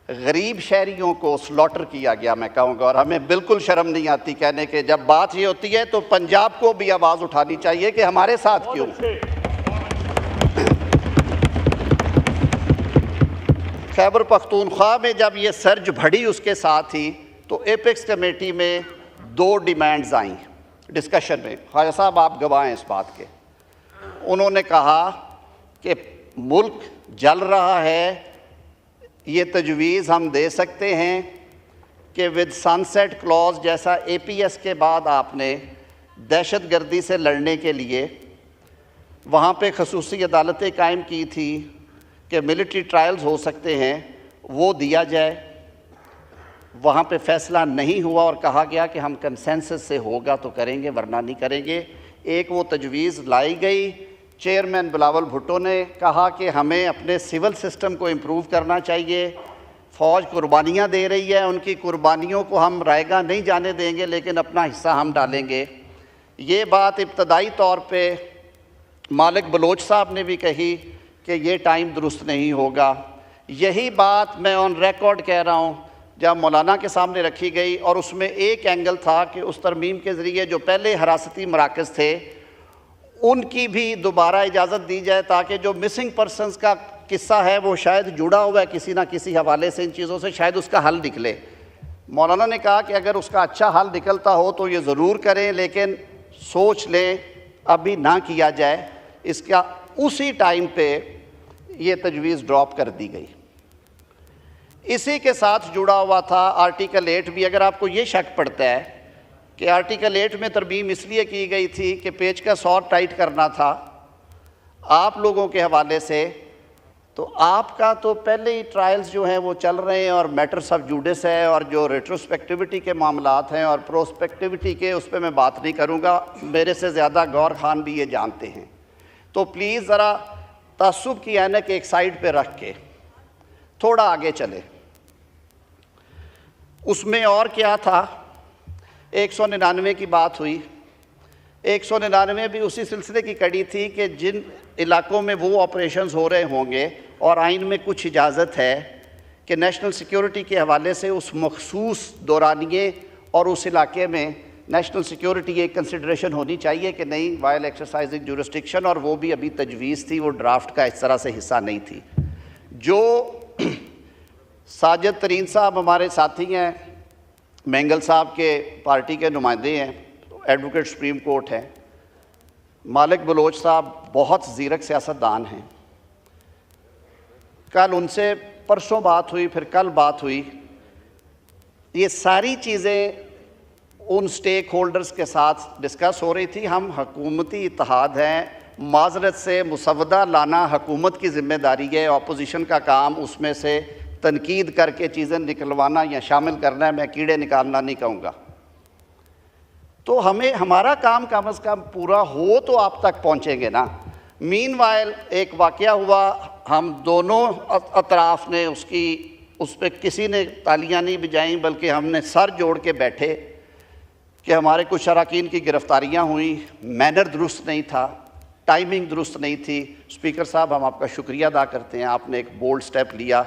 गरीब शहरियों को स्लॉटर किया गया, मैं कहूँगा, और हमें बिल्कुल शर्म नहीं आती कहने के, जब बात ये होती है तो पंजाब को भी आवाज़ उठानी चाहिए कि हमारे साथ क्यों। खैबर पख्तूनख्वा में जब ये सर्ज बढ़ी, उसके साथ ही तो एपेक्स कमेटी में 2 डिमांड्स आई डिस्कशन में। ख्वाजा साहब आप गवाह हैं इस बात के। उन्होंने कहा कि मुल्क जल रहा है, ये तजवीज़ हम दे सकते हैं कि विद सनसेट क्लॉज जैसा APS के बाद आपने दहशत गर्दी से लड़ने के लिए वहाँ पे खसूसी अदालतें कायम की थी कि मिलिट्री ट्रायल्स हो सकते हैं, वो दिया जाए। वहाँ पे फ़ैसला नहीं हुआ और कहा गया कि हम कंसेंसस से होगा तो करेंगे वरना नहीं करेंगे। एक वो तजवीज़ लाई गई। चेयरमैन बिलावल भुट्टो ने कहा कि हमें अपने सिविल सिस्टम को इम्प्रूव करना चाहिए, फ़ौज कुर्बानियाँ दे रही है, उनकी कुर्बानियों को हम रायगा नहीं जाने देंगे, लेकिन अपना हिस्सा हम डालेंगे। ये बात इब्तदाई तौर पे मालिक बलोच साहब ने भी कही कि ये टाइम दुरुस्त नहीं होगा। यही बात मैं ऑन रिकॉर्ड कह रहा हूँ जब मौलाना के सामने रखी गई, और उसमें एक एंगल था कि उस तरमीम के ज़रिए जो पहले हरासती मराकज़ थे उनकी भी दोबारा इजाज़त दी जाए ताकि जो मिसिंग पर्सनस का किस्सा है वो शायद जुड़ा हुआ है किसी ना किसी हवाले से इन चीज़ों से, शायद उसका हल निकले। मौलाना ने कहा कि अगर उसका अच्छा हल निकलता हो तो ये ज़रूर करें, लेकिन सोच लें अभी ना किया जाए। इसका उसी टाइम पे ये तजवीज़ ड्रॉप कर दी गई। इसी के साथ जुड़ा हुआ था आर्टिकल 8 भी। अगर आपको ये शक पड़ता है कि आर्टिकल 8 में तरमीम इसलिए की गई थी कि पेचकस और टाइट करना था आप लोगों के हवाले से, तो आपका तो पहले ही ट्रायल्स जो हैं वो चल रहे हैं और मैटर्स ऑफ जुडिस है, और जो रेट्रोस्पेक्टिविटी के मामलात हैं और प्रोस्पेक्टिविटी के, उस पर मैं बात नहीं करूँगा। मेरे से ज़्यादा गौर खान भी ये जानते हैं। तो प्लीज़ ज़रा तासुब की ऐनक एक साइड पे रख के थोड़ा आगे चले। उसमें और क्या था, 199 की बात हुई। 199 भी उसी सिलसिले की कड़ी थी कि जिन इलाकों में वो ऑपरेशंस हो रहे होंगे और आइन में कुछ इजाज़त है कि नेशनल सिक्योरिटी के हवाले से उस मखसूस दौरानिए और उस इलाके में नेशनल सिक्योरिटी एक कंसिडरेशन होनी चाहिए कि नहीं, वाइल एक्सरसाइजिंग जुरिस्डिक्शन, और वो भी अभी तजवीज़ थी, वो ड्राफ्ट का इस तरह से हिस्सा नहीं थी। जो साजिद तरीन साहब हमारे साथी हैं, मैंगल साहब के पार्टी के नुमाइंदे हैं, एडवोकेट सुप्रीम कोर्ट हैं, मालिक बलोच साहब बहुत ज़ीरक सियासतदान हैं। कल उनसे परसों बात हुई, फिर कल बात हुई। ये सारी चीज़ें उन स्टेक होल्डर्स के साथ डिस्कस हो रही थी। हम हकूमती इत्तेहाद हैं, माजरत से मुसवदा लाना हुकूमत की ज़िम्मेदारी है, अपोजिशन का काम उसमें से तनकीद करके चीज़ें निकलवाना या शामिल करना है, मैं कीड़े निकालना नहीं कहूँगा। तो हमें हमारा काम कम अज़ कम पूरा हो तो आप तक पहुँचेंगे ना। मीनवाइल एक वाक़या हुआ, हम दोनों अतराफ़ ने उस पर किसी ने तालियां नहीं बजाईं, बल्कि हमने सर जोड़ के बैठे कि हमारे कुछ अरकान की गिरफ़्तारियाँ हुई, मैनर दुरुस्त नहीं था, टाइमिंग दुरुस्त नहीं थी। स्पीकर साहब, हम आपका शुक्रिया अदा करते हैं, आपने एक बोल्ड स्टेप लिया,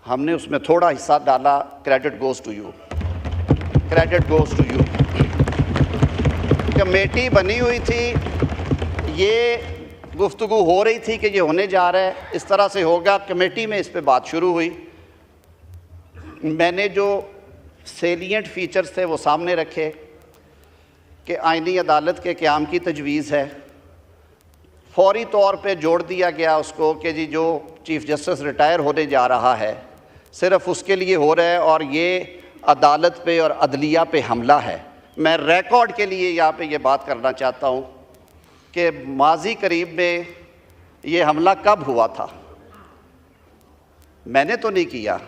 हमने उसमें थोड़ा हिस्सा डाला। Credit goes to you, credit goes to you. Committee बनी हुई थी, ये गुफ्तगू हो रही थी कि ये होने जा रहा है, इस तरह से होगा। कमेटी में इस पे बात शुरू हुई। मैंने जो सेलिएंट फ़ीचर्स थे वो सामने रखे कि आइनी अदालत के क़याम की तजवीज़ है। फौरी तौर पे जोड़ दिया गया उसको कि जी जो चीफ़ जस्टिस रिटायर होने जा रहा है सिर्फ़ उसके लिए हो रहा है और ये अदालत पे और अदलिया पे हमला है। मैं रिकॉर्ड के लिए यहाँ पे ये बात करना चाहता हूँ कि माजी करीब में ये हमला कब हुआ था। मैंने तो नहीं किया,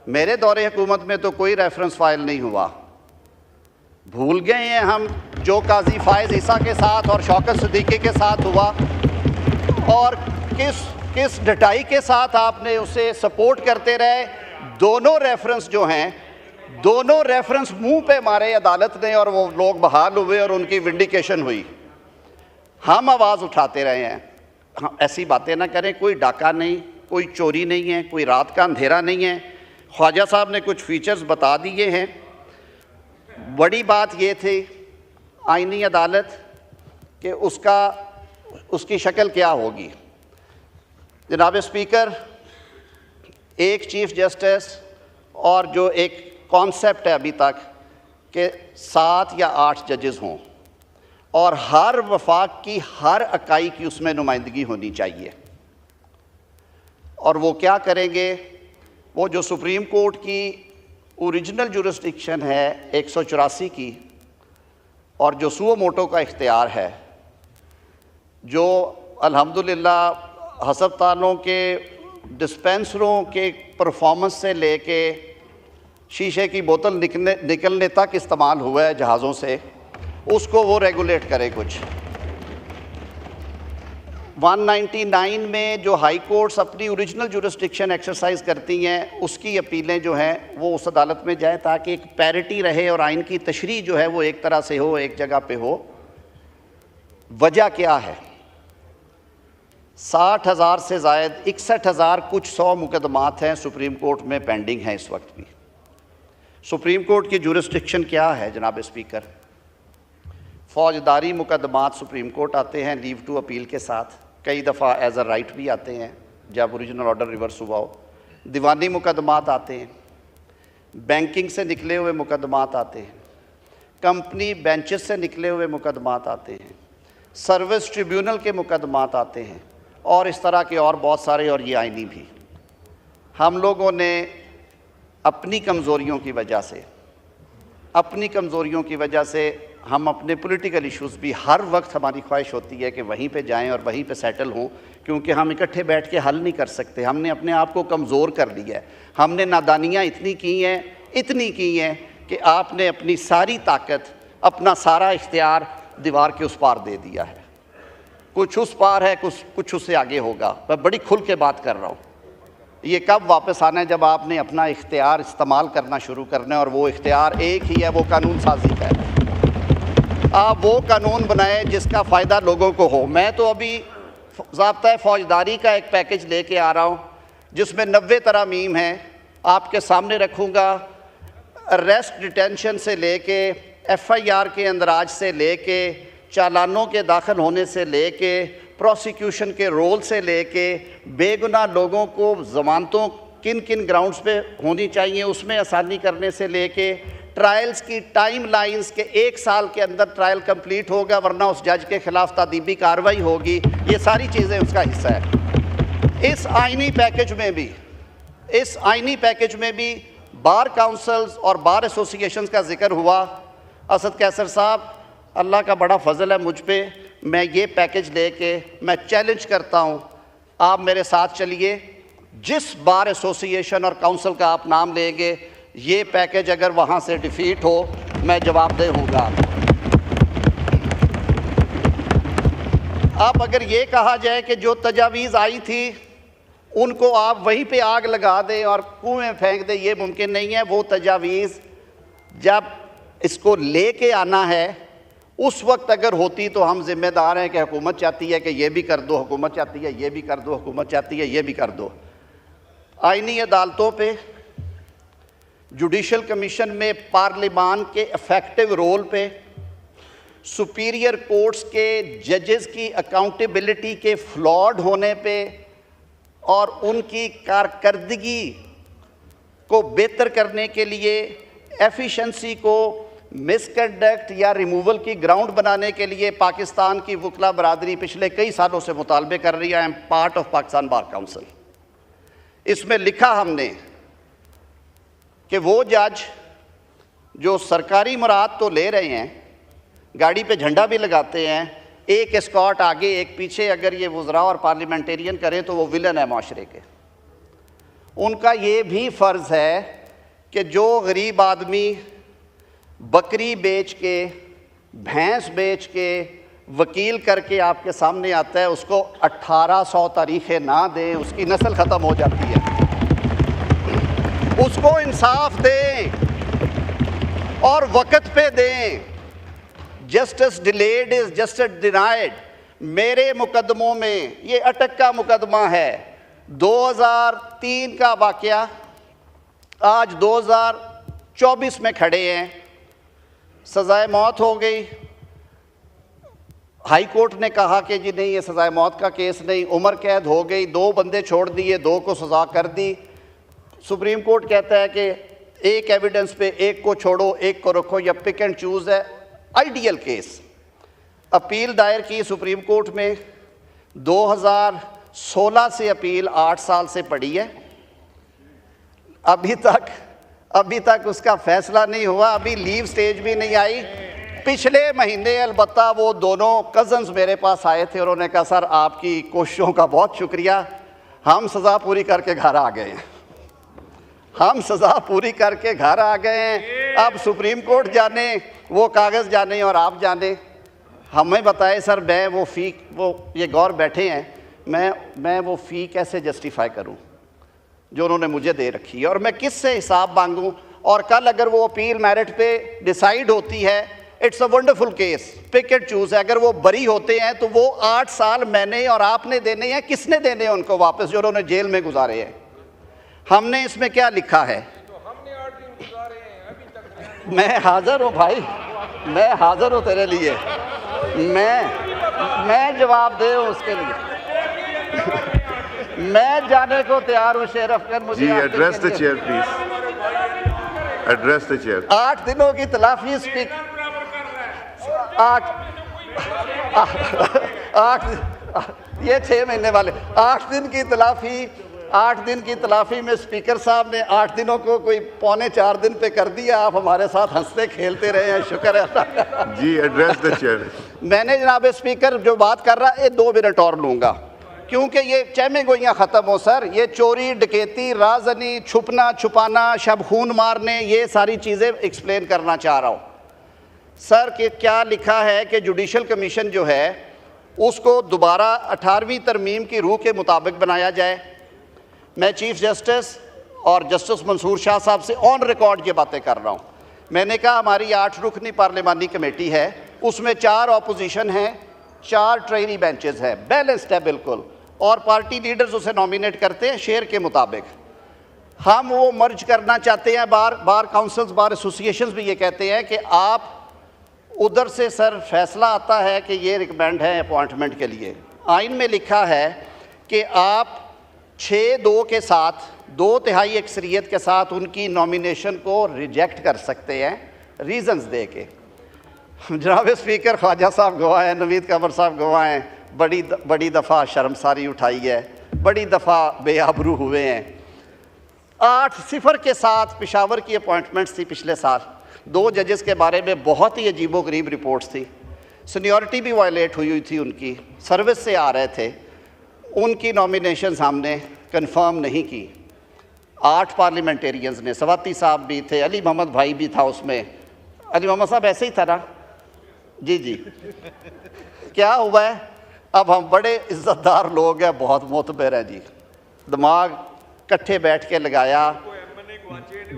मेरे दौरे हुकूमत में तो कोई रेफरेंस फाइल नहीं हुआ। भूल गए हैं हम जो काजी फायज़ ईसा के साथ और शौकत सिद्दीकी के साथ हुआ, और किस डटाई के साथ आपने उसे सपोर्ट करते रहे। दोनों रेफरेंस जो हैं, दोनों रेफरेंस मुंह पे मारे अदालत ने और वो लोग बहाल हुए और उनकी विंडिकेशन हुई। हम आवाज़ उठाते रहे हैं, हम ऐसी बातें ना करें। कोई डाका नहीं, कोई चोरी नहीं है, कोई रात का अंधेरा नहीं है। ख्वाजा साहब ने कुछ फीचर्स बता दिए हैं। बड़ी बात ये थी आइनी अदालत कि उसकी शक्ल क्या होगी। जनाब स्पीकर, एक चीफ़ जस्टिस और जो एक कॉन्सेप्ट है अभी तक कि 7 या 8 जजेस हों और हर वफाक की हर इकाई की उसमें नुमाइंदगी होनी चाहिए। और वो क्या करेंगे, वो जो सुप्रीम कोर्ट की ओरिजिनल जुरिस्डिक्शन है 184 की और जो सुओ मोटो का इख्तियार है, जो अल्हम्दुलिल्लाह हस्पतालों के डिस्पेंसरों के परफॉर्मेंस से लेके शीशे की बोतल निकलने तक इस्तेमाल हुआ है जहाज़ों से, उसको वो रेगुलेट करे। कुछ 199 में जो हाई कोर्ट्स अपनी ओरिजिनल जुरिस्डिक्शन एक्सरसाइज करती हैं, उसकी अपीलें जो हैं वो उस अदालत में जाए ताकि एक पैरिटी रहे और आइन की तशरीह जो है वो एक तरह से हो, एक जगह पे हो। वजह क्या है? 60,000 से ज़ायद 61,000 कुछ 100 मुकदमात हैं सुप्रीम कोर्ट में पेंडिंग हैं इस वक्त भी। सुप्रीम कोर्ट की जुरिस्डिक्शन क्या है जनाब स्पीकर? फौजदारी मुकदमात सुप्रीम कोर्ट आते हैं लीव टू अपील के साथ, कई दफ़ा एज अ राइट भी आते हैं, जब ओरिजिनल ऑर्डर रिवर्स हुआ हो, दीवानी मुकदमात आते हैं, बैंकिंग से निकले हुए मुकदमात आते हैं, कंपनी बेंचेस से निकले हुए मुकदमात आते हैं, सर्विस ट्रिब्यूनल के मुकदमात आते हैं, और इस तरह के और बहुत सारे, और ये आईनी भी। हम लोगों ने अपनी कमज़ोरियों की वजह से हम अपने पॉलिटिकल इश्यूज़ भी हर वक्त हमारी ख्वाहिश होती है कि वहीं पे जाएं और वहीं पे सेटल हों, क्योंकि हम इकट्ठे बैठ के हल नहीं कर सकते। हमने अपने आप को कमज़ोर कर लिया है। हमने नादानियाँ इतनी की हैं कि आपने अपनी सारी ताकत, अपना सारा इख्तियार दीवार के उस पार दे दिया है। कुछ उस पार है, कुछ उससे आगे होगा। मैं बड़ी खुल के बात कर रहा हूँ। ये कब वापस आना है? जब आपने अपना इख्तियार इस्तेमाल करना शुरू करना है, और वो इख्तियार एक ही है, वो कानून साजी का है। आप वो कानून बनाएं जिसका फ़ायदा लोगों को हो। मैं तो अभी ज़ाब्ता फ़ौजदारी का एक पैकेज लेके आ रहा हूँ जिसमें 90 तरामीम हैं, आपके सामने रखूँगा। अरेस्ट डिटेंशन से लेके FIR के अंदराज से लेके चालानों के दाखिल होने से लेके प्रोसिक्यूशन के रोल से लेके बेगुनाह लोगों को ज़मानतों किन किन ग्राउंड्स पे होनी चाहिए उसमें आसानी करने से लेके ट्रायल्स की टाइम लाइन्स के 1 साल के अंदर ट्रायल कंप्लीट होगा, वरना उस जज के ख़िलाफ़ तादीबी कार्रवाई होगी। ये सारी चीज़ें उसका हिस्सा है। इस आइनी पैकेज में भी बार काउंसिल्स और बार एसोसिएशंस का जिक्र हुआ। असद कैसर साहब, अल्लाह का बड़ा फजल है मुझ पे, मैं ये पैकेज लेके मैं चैलेंज करता हूँ, आप मेरे साथ चलिए। जिस बार एसोसिएशन और काउंसिल का आप नाम लेंगे, ये पैकेज अगर वहाँ से डिफीट हो, मैं जवाबदेह होऊंगा। अब अगर ये कहा जाए कि जो तजावीज़ आई थी उनको आप वहीं पे आग लगा दें और कुएं में फेंक दें, ये मुमकिन नहीं है। वो तजावीज़ जब इसको लेके आना है उस वक्त अगर होती तो हम जिम्मेदार हैं कि हुकूमत चाहती है कि ये भी कर दो, हुकूमत चाहती है ये भी कर दो, हुकूमत चाहती है ये भी कर दो। आईनी अदालतों पे, जुडिशल कमीशन में पार्लिमान के इफेक्टिव रोल पे, सुपीरियर कोर्ट्स के जजेस की अकाउंटेबिलिटी के फ्लॉड होने पे और उनकी कारकर्दगी को बेहतर करने के लिए, एफिशिएंसी को मिसकंडक्ट या रिमूवल की ग्राउंड बनाने के लिए पाकिस्तान की वकला बरादरी पिछले कई सालों से मुतालबे कर रही है। I am part of Pakistan bar council. इसमें लिखा हमने कि वो जज जो सरकारी मुराद तो ले रहे हैं, गाड़ी पे झंडा भी लगाते हैं, एक एस्कॉर्ट आगे एक पीछे, अगर ये वज़रा और पार्लियामेंटेरियन करें तो वो विलन है माशरे के। उनका ये भी फ़र्ज़ है कि जो गरीब आदमी बकरी बेच के, भैंस बेच के, वकील करके आपके सामने आता है, उसको 1800 तारीखें ना दें, उसकी नस्ल ख़त्म हो जाती है। उसको इंसाफ दें और वक़्त पे दें। Justice delayed is justice denied. मेरे मुकदमों में, ये अटक का मुकदमा है, 2003 का वाक़या, आज 2024 में खड़े हैं, सज़ाए मौत हो गई। हाई कोर्ट ने कहा कि जी नहीं, ये सज़ाए मौत का केस नहीं, उम्र कैद हो गई, 2 बंदे छोड़ दिए, 2 को सज़ा कर दी। सुप्रीम कोर्ट कहता है कि एक एविडेंस पे एक को छोड़ो, एक को रखो, या पिक एंड चूज़ है। Ideal case. अपील दायर की सुप्रीम कोर्ट में, 2016 से अपील 8 साल से पड़ी है, अभी तक उसका फैसला नहीं हुआ, अभी लीव स्टेज भी नहीं आई। पिछले महीने अलबत्ता वो दोनों कज़न्स मेरे पास आए थे, उन्होंने कहा सर आपकी कोशिशों का बहुत शुक्रिया, हम सज़ा पूरी करके घर आ गए हैं। हम सज़ा पूरी करके घर आ गए हैं। अब सुप्रीम कोर्ट जाने, वो कागज़ जाने और आप जाने। हमें बताए सर, मैं वो ये गौर बैठे हैं, मैं वो फ़ी कैसे जस्टिफाई करूं जो उन्होंने मुझे दे रखी है, और मैं किससे हिसाब मांगूं। और कल अगर वो अपील मेरिट पे डिसाइड होती है, it's a wonderful case, pick and choose है। अगर वो बरी होते हैं तो वो 8 साल मैंने और आपने देने हैं, किसने देने हैं उनको वापस, जो उन्होंने जेल में गुजारे हैं। हमने इसमें क्या लिखा है? मैं हाजिर हूँ भाई, मैं हाजिर हूँ तेरे लिए, मैं जवाब दे उसके लिए। मैं जाने को तैयार हूँ शेर अफकर, मुझे जी 8 दिन एड्रेस के द लिए- chair please, address the chair. 8 दिनों की तलाफी स्पीकर, 8 ये 6 महीने वाले 8 दिन की तलाफी, 8 दिन की तलाफी में स्पीकर साहब ने 8 दिनों को कोई 3.25 दिन पे कर दिया। आप हमारे साथ हंसते खेलते रहे हैं, शुक्र है। जी एड्रेस द चेयर। मैंने जनाब स्पीकर जो बात कर रहा है 2 मिनट और लूँगा, क्योंकि ये चहमे गोइयाँ ख़त्म हो सर। ये चोरी डकैती, राजनी, छुपना छुपाना, शब खून मारने, ये सारी चीज़ें एक्सप्लेन करना चाह रहा हूँ सर। कि क्या लिखा है कि जुडिशल कमीशन जो है उसको दोबारा 18वीं तरमीम की रूह के मुताबिक बनाया जाए। मैं चीफ जस्टिस और जस्टिस मंसूर शाह साहब से ऑन रिकॉर्ड ये बातें कर रहा हूँ। मैंने कहा हमारी 8 रुकनी पार्लिमानी कमेटी है, उसमें 4 ऑपोजिशन हैं, 4 ट्रेनी बेंचेस हैं, बैलेंस्ड है बिल्कुल, और पार्टी लीडर्स उसे नॉमिनेट करते हैं शेयर के मुताबिक। हम वो मर्ज करना चाहते हैं। बार काउंसिल्स, बार एसोसिएशंस भी ये कहते हैं कि आप उधर से सर फैसला आता है कि ये रिकमेंड है अपॉइंटमेंट के लिए। आइन में लिखा है कि आप 6-2 के साथ, 2/3 अक्सरियत के साथ उनकी नॉमिनेशन को रिजेक्ट कर सकते हैं रीजंस दे के। जनाब स्पीकर, ख्वाजा साहब गवाह हैं, नवीद कमर साहब गवाह हैं, बड़ी दफ़ा शर्मसारी उठाई है, बड़ी दफ़ा बेआबरू हुए हैं। 8-0 के साथ पेशावर की अपॉइंटमेंट्स थी पिछले साल। 2 जजेस के बारे में बहुत ही अजीबोगरीब रिपोर्ट्स थी, सीनियरिटी भी वायलेट हुई थी उनकी, सर्विस से आ रहे थे, उनकी नॉमिनेशंस हमने कंफर्म नहीं की। 8 पार्लियामेंटेरियंस ने, सवाती साहब भी थे, अली मोहम्मद भाई भी था उसमें। अली मोहम्मद साहब ऐसे ही था ना? जी जी। क्या हुआ है, अब हम बड़े इज़्ज़तदार लोग हैं, बहुत मोतबर हैं जी, दिमाग इकट्ठे बैठ के लगाया,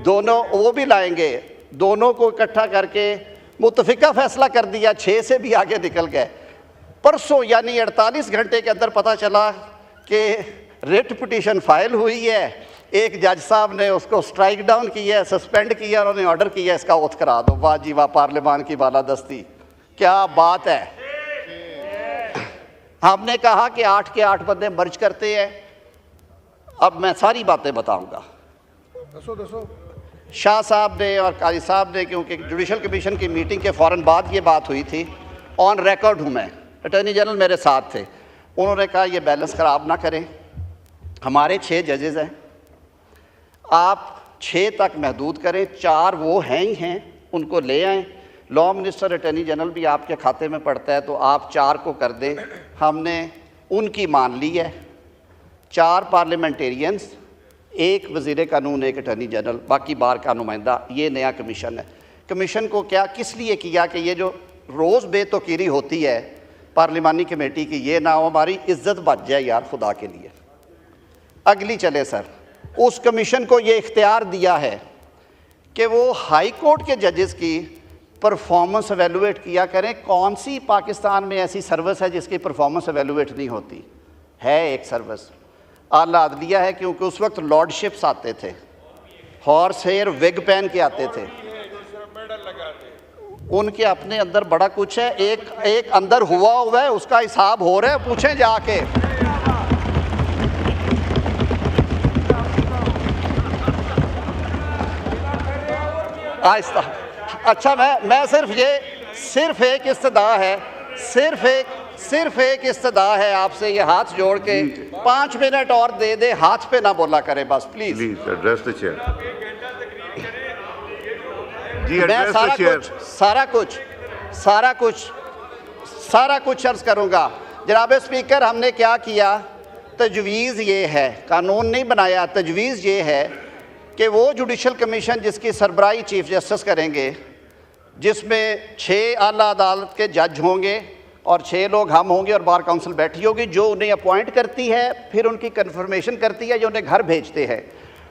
दोनों वो भी लाएंगे, दोनों को इकट्ठा करके मुतफिका फैसला कर दिया, 6 से भी आगे निकल गए। परसों यानी 48 घंटे के अंदर पता चला कि रिट पिटीशन फाइल हुई है, एक जज साहब ने उसको स्ट्राइक डाउन किया, सस्पेंड किया, उन्होंने ऑर्डर किया इसका ओथ करा दो। वाह जी वाह, पार्लियामान की बालादस्ती, क्या बात है। हमने कहा कि 8 के 8 बंदे मर्ज करते हैं। अब मैं सारी बातें बताऊंगा। शाह साहब ने और काजी साहब ने, क्योंकि जुडिशल कमीशन की मीटिंग के फ़ौरन बाद ये बात हुई थी, ऑन रिकॉर्ड हूँ मैं, अटॉर्नी जनरल मेरे साथ थे, उन्होंने कहा ये बैलेंस ख़राब ना करें, हमारे 6 जजेज़ हैं, आप 6 तक महदूद करें, 4 वो हैं ही हैं, उनको ले आएँ। लॉ मिनिस्टर अटॉर्नी जनरल भी आपके खाते में पड़ता है, तो आप 4 को कर दें। हमने उनकी मान ली है, 4 पार्लियामेंटेरियंस, 1 वज़ीर कानून, 1 अटॉर्नी जनरल, बाकी बार का नुमाइंदा। ये नया कमीशन है। कमीशन को क्या किस लिए किया कि ये जो रोज़ बेतौकीरी होती है पार्लिमानी कमेटी की, ये ना हो, हमारी इज्जत बच जाए यार खुदा के लिए। अगली चले सर, उस कमीशन को ये इख्तियार दिया है कि वो हाई कोर्ट के जजेस की परफॉर्मेंस एवेलुएट किया करें। कौन सी पाकिस्तान में ऐसी सर्विस है जिसकी परफॉर्मेंस एवेलुएट नहीं होती? है एक सर्विस, आला अदलिया है, क्योंकि उस वक्त लॉर्डशिप्स आते थे, हॉर्स हेयर विग पहन के आते थे, उनके अपने अंदर बड़ा कुछ है। एक अंदर हुआ है, उसका हिसाब हो रहा है, पूछें जाके। आहिस्ता। अच्छा, मैं सिर्फ एक इस्तदा है, सिर्फ एक इस्तदा है आपसे, ये हाथ जोड़ के 5 मिनट और दे दे, हाथ पे ना बोला करे बस please. Please address the chair. जी मैं एड्रेस द चेयर। सारा कुछ अर्ज करूंगा। जनाब स्पीकर, हमने क्या किया, तजवीज़ ये है, कानून नहीं बनाया, तजवीज़ ये है कि वो जुडिशल कमीशन जिसकी सरबराही चीफ जस्टिस करेंगे, जिसमें 6 आला अदालत के जज होंगे और 6 लोग हम होंगे और बार काउंसिल बैठी होगी, जो उन्हें अपॉइंट करती है, फिर उनकी कन्फर्मेशन करती है, जो उन्हें घर भेजते हैं।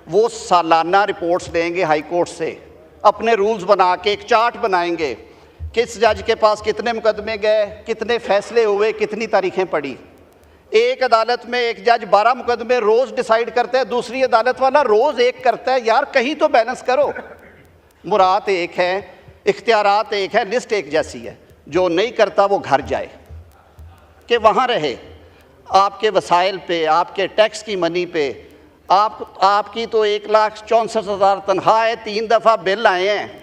वो सालाना रिपोर्ट्स लेंगे हाई कोर्ट से, अपने रूल्स बना के एक चार्ट बनाएंगे, किस जज के पास कितने मुकदमे गए, कितने फैसले हुए, कितनी तारीखें पड़ी। एक अदालत में एक जज 12 मुकदमे रोज़ डिसाइड करता है, दूसरी अदालत वाला रोज़ एक करता है। यार कहीं तो बैलेंस करो। मुराद एक है, इख्तियारात एक है, लिस्ट एक जैसी है। जो नहीं करता वो घर जाए, कि वहाँ रहे। आपके वसाइल पे, आपके टैक्स की मनी पे, आपकी तो 1,64,000 तनख्वाह है, 3 दफ़ा बिल आए हैं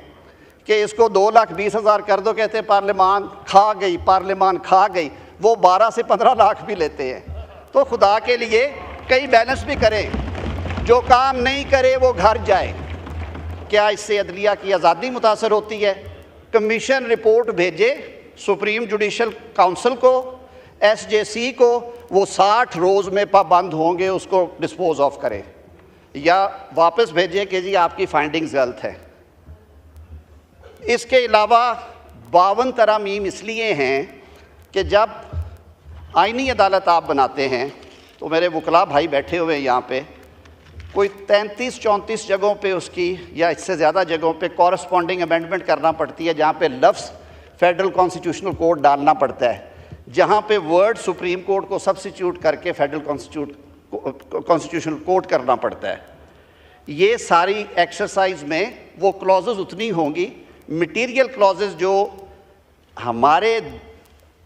कि इसको 2,20,000 कर दो, कहते हैं पार्लियामान खा गई, पार्लियामान खा गई। वो 12 से 15 लाख भी लेते हैं। तो खुदा के लिए कई बैलेंस भी करें, जो काम नहीं करे वो घर जाए। क्या इससे अदलिया की आज़ादी मुतासर होती है? कमीशन रिपोर्ट भेजे सुप्रीम जुडिशल काउंसिल को, SJC को, वो 60 रोज़ में पाबंद होंगे, उसको डिस्पोज ऑफ करें, या वापस भेजें कि जी आपकी फाइंडिंग्स गलत है। इसके अलावा 52 तरामीम इसलिए हैं कि जब आईनी अदालत आप बनाते हैं, तो मेरे वकला भाई बैठे हुए हैं यहाँ पे, कोई 33-34 जगहों पे उसकी या इससे ज़्यादा जगहों पे कॉरस्पॉन्डिंग अमेंडमेंट करना पड़ती है, जहाँ पे लफ्ज़ फेडरल कॉन्स्टिट्यूशनल कोड डालना पड़ता है, जहाँ पे वर्ड सुप्रीम कोर्ट को सब्स्टिट्यूट करके फेडरल कॉन्स्टिट्यूशनल कोड करना पड़ता है। ये सारी एक्सरसाइज में वो क्लॉजेज उतनी होंगी, मटीरियल क्लॉजेज जो हमारे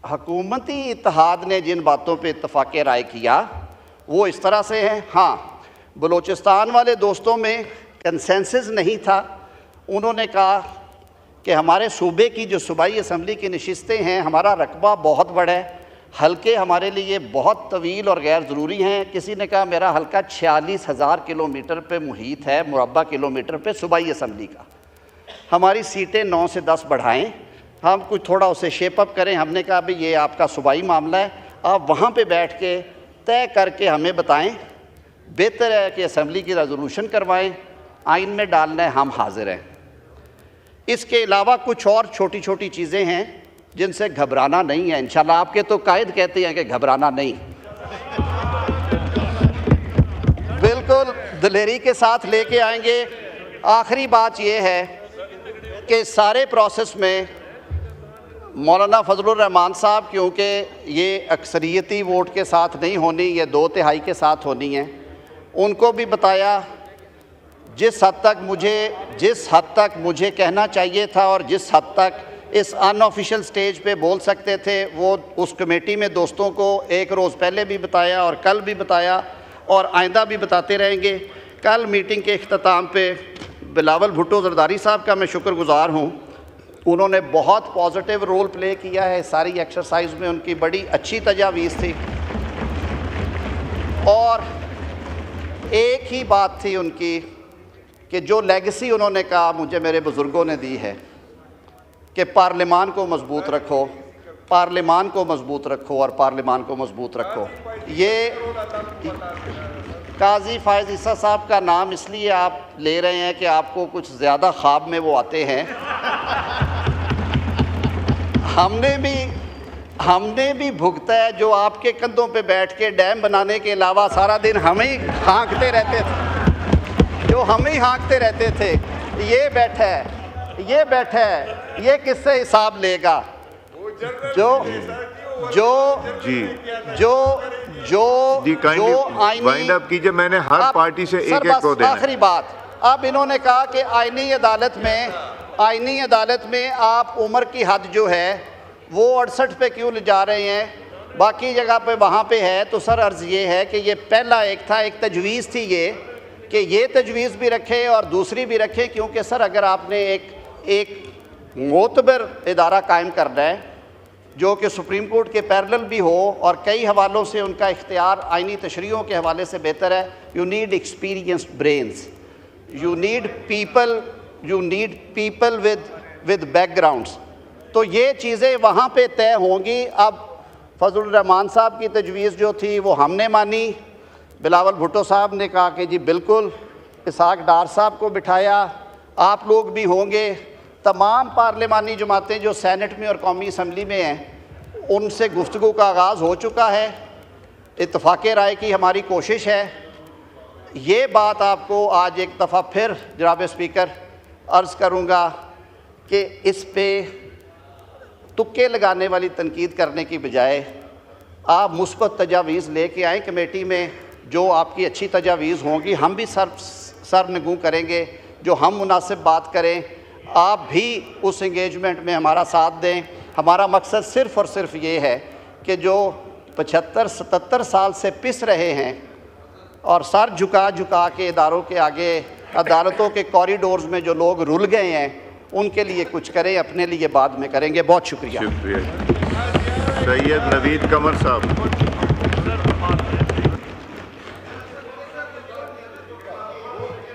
हकूमती इत्तेहाद ने जिन बातों पे इत्तफाक़ राय किया वो इस तरह से है। हाँ, बलूचिस्तान वाले दोस्तों में कंसेंसस नहीं था। उन्होंने कहा कि हमारे सूबे की जो सूबाई असम्बली की नशिस्तें हैं, हमारा रकबा बहुत बड़ा है, हलके हमारे लिए बहुत तवील और गैर ज़रूरी हैं। किसी ने कहा मेरा हलका 46,000 किलोमीटर पे मुहीत है, मुरब्बा किलोमीटर पे सूबाई असम्बली का, हमारी सीटें 9 से 10 बढ़ाएं, हम कुछ थोड़ा उसे शेप अप करें। हमने कहा भाई ये आपका सूबाई मामला है, आप वहाँ पे बैठ के तय करके हमें बताएं, बेहतर है कि असम्बली की रेजोल्यूशन करवाएं, आइन में डालना है, हम हाजिर हैं। इसके अलावा कुछ और छोटी छोटी चीज़ें हैं जिनसे घबराना नहीं है इंशाल्लाह। आपके तो कायद कहते हैं कि घबराना नहीं, बिल्कुल दिलेरी के साथ लेके आएंगे। आखिरी बात यह है कि सारे प्रोसेस में मौलाना फजलुर रहमान साहब, क्योंकि ये अक्सरियती वोट के साथ नहीं होनी, ये 2/3 के साथ होनी है, उनको भी बताया जिस हद तक मुझे कहना चाहिए था और जिस हद तक इस अनऑफिशियल स्टेज पे बोल सकते थे, वो उस कमेटी में दोस्तों को एक रोज़ पहले भी बताया और कल भी बताया और आइंदा भी बताते रहेंगे। कल मीटिंग के इख्तिताम पे बिलावल भुट्टो जरदारी साहब का मैं शुक्रगुज़ार हूँ, उन्होंने बहुत पॉजिटिव रोल प्ले किया है सारी एक्सरसाइज में, उनकी बड़ी अच्छी तजावीज़ थी। और एक ही बात थी उनकी कि जो लेगेसी उन्होंने कहा मुझे मेरे बुज़ुर्गों ने दी है कि पार्लियामान को मजबूत रखो, पार्लियामान को मजबूत रखो और पार्लियामान को मजबूत रखो। ये काजी फायज़ ईसा साहब का नाम इसलिए आप ले रहे हैं कि आपको कुछ ज़्यादा ख्वाब में वो आते हैं। हमने भी भुगता है, जो आपके कंधों पे बैठ के डैम बनाने के अलावा सारा दिन हमें ही हाँकते रहते थे, जो हमें ही हाँकते रहते थे। ये बैठा है, ये किससे हिसाब लेगा? वाइंड अप कीजिए, मैंने हर पार्टी से एक को देना है। आखिरी बात, अब इन्होंने कहा कि आईनी अदालत में आप उम्र की हद जो है वो 68 पे क्यों ले जा रहे हैं, बाकी जगह पे वहाँ पे है। तो सर अर्ज़ ये है कि ये पहला एक तजवीज़ थी ये कि ये तजवीज़ भी रखें और दूसरी भी रखें, क्योंकि सर अगर आपने एक मोतबर इदारा कायम करना है जो कि सुप्रीम कोर्ट के पैरेलल भी हो और कई हवालों से उनका इख्तियार आइनी तशरीहों के हवाले से बेहतर है, you need experienced brains, you need people with backgrounds. तो ये चीज़ें वहाँ पे तय होंगी। अब फजलुर रहमान साहब की तजवीज़ जो थी वो हमने मानी, बिलावल भुट्टो साहब ने कहा कि जी बिल्कुल, इसहाक डार साहब को बिठाया, आप लोग भी होंगे, तमाम पार्लिमानी जमातें जो सेनेट में और कौमी असम्बली में हैं उनसे गुफ्तगू का आगाज़ हो चुका है। इत्तफाक़ राय की हमारी कोशिश है। ये बात आपको आज एक दफ़ा फिर जनाब स्पीकर अर्ज़ करूँगा कि इस पे तुक्के लगाने वाली तनकीद करने की बजाय आप मुस्बत तजावीज़ लेके आएँ कमेटी में, जो आपकी अच्छी तजावीज़ होंगी हम भी सर नगू करेंगे, जो हम मुनासिब बात करें आप भी उस इंगेजमेंट में हमारा साथ दें। हमारा मकसद सिर्फ़ और सिर्फ ये है कि जो 75-77 साल से पिस रहे हैं और सर झुका झुका के इदारों के आगे, अदालतों के कॉरिडोर्स में जो लोग रुल गए हैं उनके लिए कुछ करें, अपने लिए बाद में करेंगे। बहुत शुक्रिया। शुक्रिया। सैयद नवीद कमर साहब।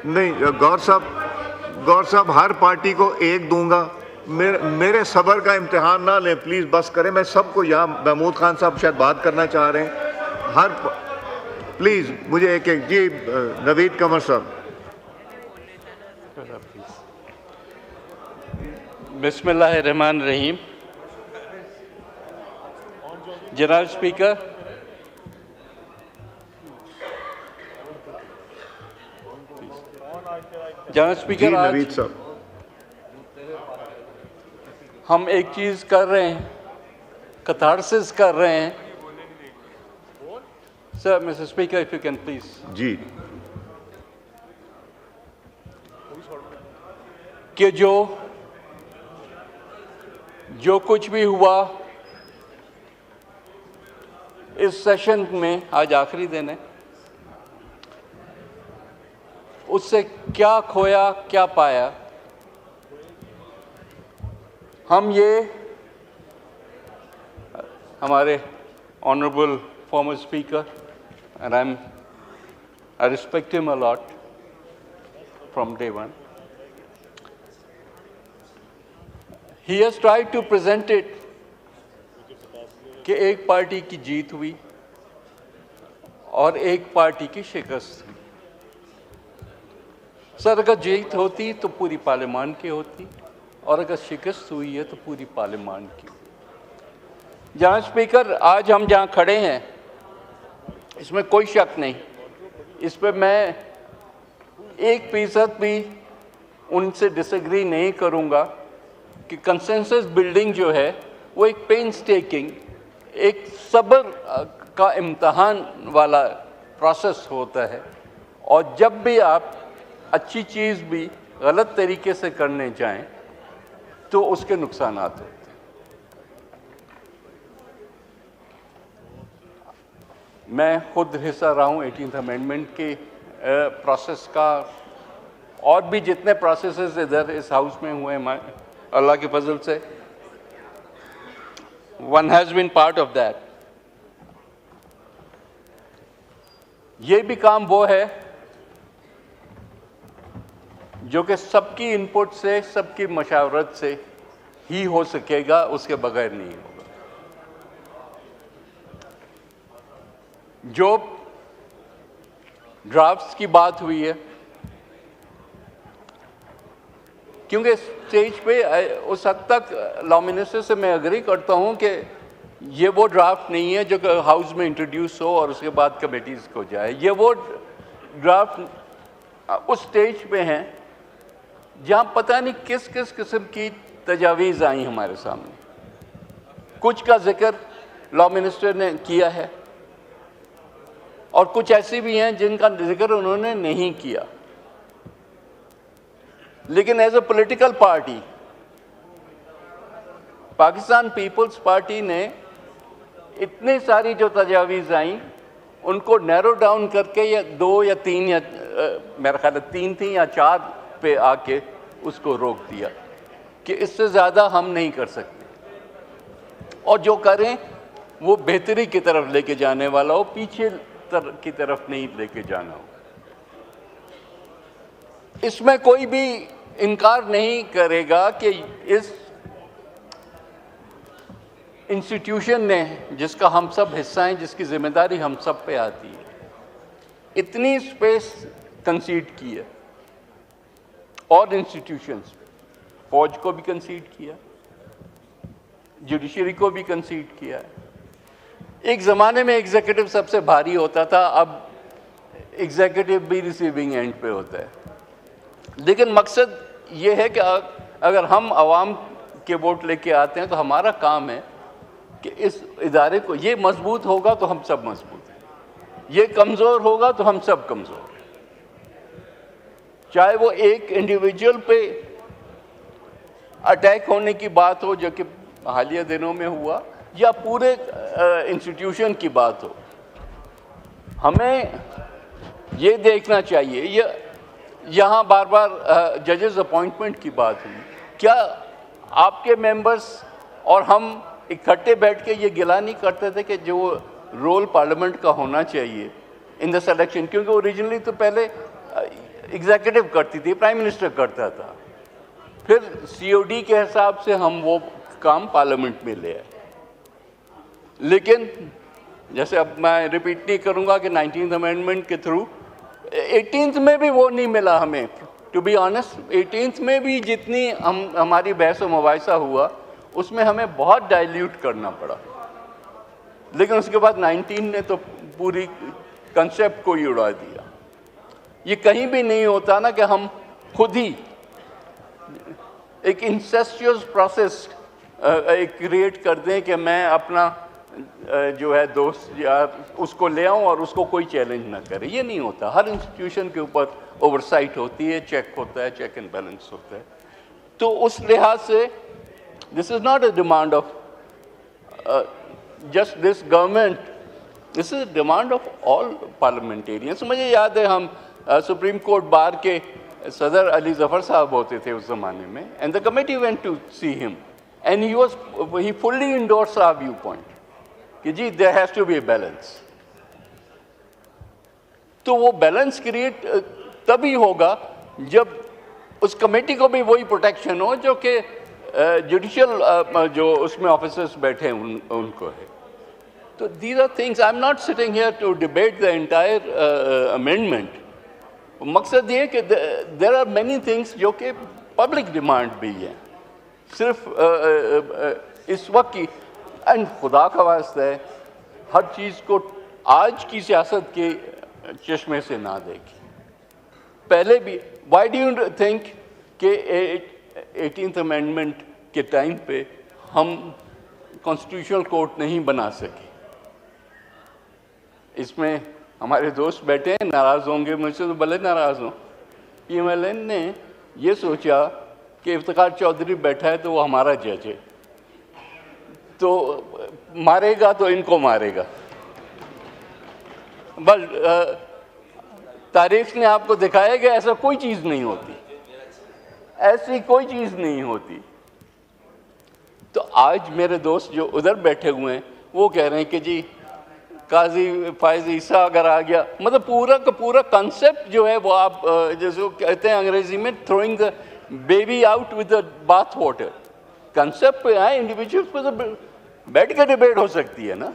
नहीं, गौर साहब हर पार्टी को एक दूंगा, मेरे सब्र का इम्तिहान ना लें प्लीज़, बस करें। मैं सबको यहाँ, महमूद खान साहब शायद बात करना चाह रहे हैं, प्लीज़ मुझे एक जी नवीद कमर साहब। बिस्मिल्लाहिर्रहमानिर्रहीम। जनाब स्पीकर, जी नवीद साहब, हम एक चीज़ कर रहे हैं, कथारसिस कर रहे हैं। Sir, mister speaker, if you can please. जी। कि जो कुछ भी हुआ इस सेशन में, आज आखिरी दिन है, उससे क्या खोया क्या पाया, हम ये हमारे honourable former speaker, and I respect him a lot from day one, he has tried to present it कि एक पार्टी की जीत हुई और एक पार्टी की शिकस्त हुई। सर, अगर जीत होती तो पूरी पार्लियामान की होती, और अगर शिकस्त हुई है तो पूरी पार्लियामान की। जनाब स्पीकर, आज हम जहाँ खड़े हैं इसमें कोई शक नहीं, इस पर मैं 1% भी उनसे डिसएग्री नहीं करूँगा कि कंसेंसस बिल्डिंग जो है वो एक पेनस्टेकिंग, एक सब्र का इम्तहान वाला प्रोसेस होता है, और जब भी आप अच्छी चीज़ भी गलत तरीके से करने जाएं तो उसके नुकसानात होते हैं। मैं खुद हिस्सा रहा हूँ 18th अमेंडमेंट के प्रोसेस का, और भी जितने प्रोसेसेस इधर इस हाउस में हुए हैं अल्लाह के फजल से, one has been part of that. ये भी काम वो है जो कि सबकी इनपुट से, सबकी मशावरत से ही हो सकेगा, उसके बगैर नहीं होगा। जो ड्राफ्ट्स की बात हुई है, क्योंकि स्टेज पे उस हद तक लॉ मिनिस्टर से मैं एग्री करता हूं कि ये वो ड्राफ्ट नहीं है जो हाउस में इंट्रोड्यूस हो और उसके बाद कमेटीज़ को जाए। ये वो ड्राफ्ट उस स्टेज पे हैं जहाँ पता नहीं किस किस किस्म की तजावीज़ आई हमारे सामने। कुछ का जिक्र लॉ मिनिस्टर ने किया है और कुछ ऐसी भी हैं जिनका जिक्र उन्होंने नहीं किया। लेकिन as a political party, Pakistan Peoples Party ने इतनी सारी जो तजावीज़ आई उनको नैरो डाउन करके, या 2 या 3 या मेरा ख्याल 3 थी या 4 पे आके उसको रोक दिया कि इससे ज़्यादा हम नहीं कर सकते, और जो करें वो बेहतरी की तरफ लेके जाने वाला हो, पीछे की तरफ नहीं लेके जाना हो। इसमें कोई भी इनकार नहीं करेगा कि इस इंस्टीट्यूशन ने, जिसका हम सब हिस्सा हैं, जिसकी जिम्मेदारी हम सब पे आती है, इतनी स्पेस कंसीड की है, और इंस्टीट्यूशंस, फौज को भी कंसीड किया, जुडिशरी को भी कंसीड किया है। एक ज़माने में एग्जीक्यूटिव सबसे भारी होता था, अब एग्जीक्यूटिव भी रिसीविंग एंड पे होता है। लेकिन मकसद ये है कि अगर हम आवाम के वोट लेके आते हैं तो हमारा काम है कि इस इदारे को, ये मजबूत होगा तो हम सब मजबूत हैं, ये कमज़ोर होगा तो हम सब कमज़ोर हैं। चाहे वो एक इंडिविजुअल पे अटैक होने की बात हो जो कि हालिया दिनों में हुआ, या पूरे इंस्टीट्यूशन की बात हो, हमें ये देखना चाहिए। यहाँ बार बार जजेस अपॉइंटमेंट की बात हुई, क्या आपके मेंबर्स और हम इकट्ठे बैठ के ये गिला नहीं करते थे कि जो रोल पार्लियामेंट का होना चाहिए इन द सिलेक्शन, क्योंकि ओरिजिनली तो पहले एग्जीक्यूटिव करती थी, प्राइम मिनिस्टर करता था, फिर सीओडी के हिसाब से हम वो काम पार्लियामेंट में ले आए। लेकिन जैसे अब मैं रिपीट नहीं करूंगा कि 19th अमेंडमेंट के थ्रू 18th में भी वो नहीं मिला हमें, टू बी ऑनेस्ट। 18th में भी जितनी हमारी बहस व मुबाहिसा हुआ उसमें हमें बहुत डाइल्यूट करना पड़ा, लेकिन उसके बाद 19 ने तो पूरी कंसेप्ट को ही उड़ा दिया। ये कहीं भी नहीं होता ना कि हम खुद ही एक इंसेस्टियस प्रोसेस क्रिएट कर दें कि मैं अपना जो है दोस्त या उसको ले आऊं और उसको कोई चैलेंज ना करे। ये नहीं होता। हर इंस्टीट्यूशन के ऊपर ओवरसाइट होती है, चेक होता है, चेक एंड बैलेंस होता है। तो उस लिहाज से this is not a demand of just this government, this is a demand of all parliamentarians. मुझे याद है हम सुप्रीम कोर्ट बार के सदर अली जफर साहब होते थे उस ज़माने में, and the committee went to see him and he fully endorse our view point कि जी there has to be a balance. तो वो बैलेंस क्रिएट तभी होगा जब उस कमेटी को भी वही प्रोटेक्शन हो जो कि जुडिशियल जो उसमें ऑफिसर्स बैठे हैं उनको है। तो these are things, I am not sitting here to debate the entire amendment. मकसद ये कि देयर आर मेनी थिंग्स जो कि पब्लिक डिमांड भी है, सिर्फ इस वक्त की। एंड खुदा का वास्ता है हर चीज़ को आज की सियासत के चश्मे से ना देखें। पहले भी वाई डू यू थिंक कि 18th अमेंडमेंट के टाइम पे हम कॉन्स्टिट्यूशनल कोर्ट नहीं बना सके? इसमें हमारे दोस्त बैठे हैं, नाराज़ होंगे मुझसे तो भले नाराज़ हों। PMLN ने ये सोचा कि इफ्तिखार चौधरी बैठा है तो वो हमारा जज है, तो मारेगा तो इनको मारेगा। बस तारीख ने आपको दिखाया कि ऐसा कोई चीज़ नहीं होती, ऐसी कोई चीज़ नहीं होती। तो आज मेरे दोस्त जो उधर बैठे हुए हैं वो कह रहे हैं कि जी काजी फायज ईसा अगर आ गया, मतलब पूरा का पूरा कंसेप्ट जो है वो आप जैसे कहते हैं अंग्रेजी में throwing the baby out with the bath water. Concept पे आए, इंडिविजुअल्स पे तो बैठ के डिबेट हो सकती है ना।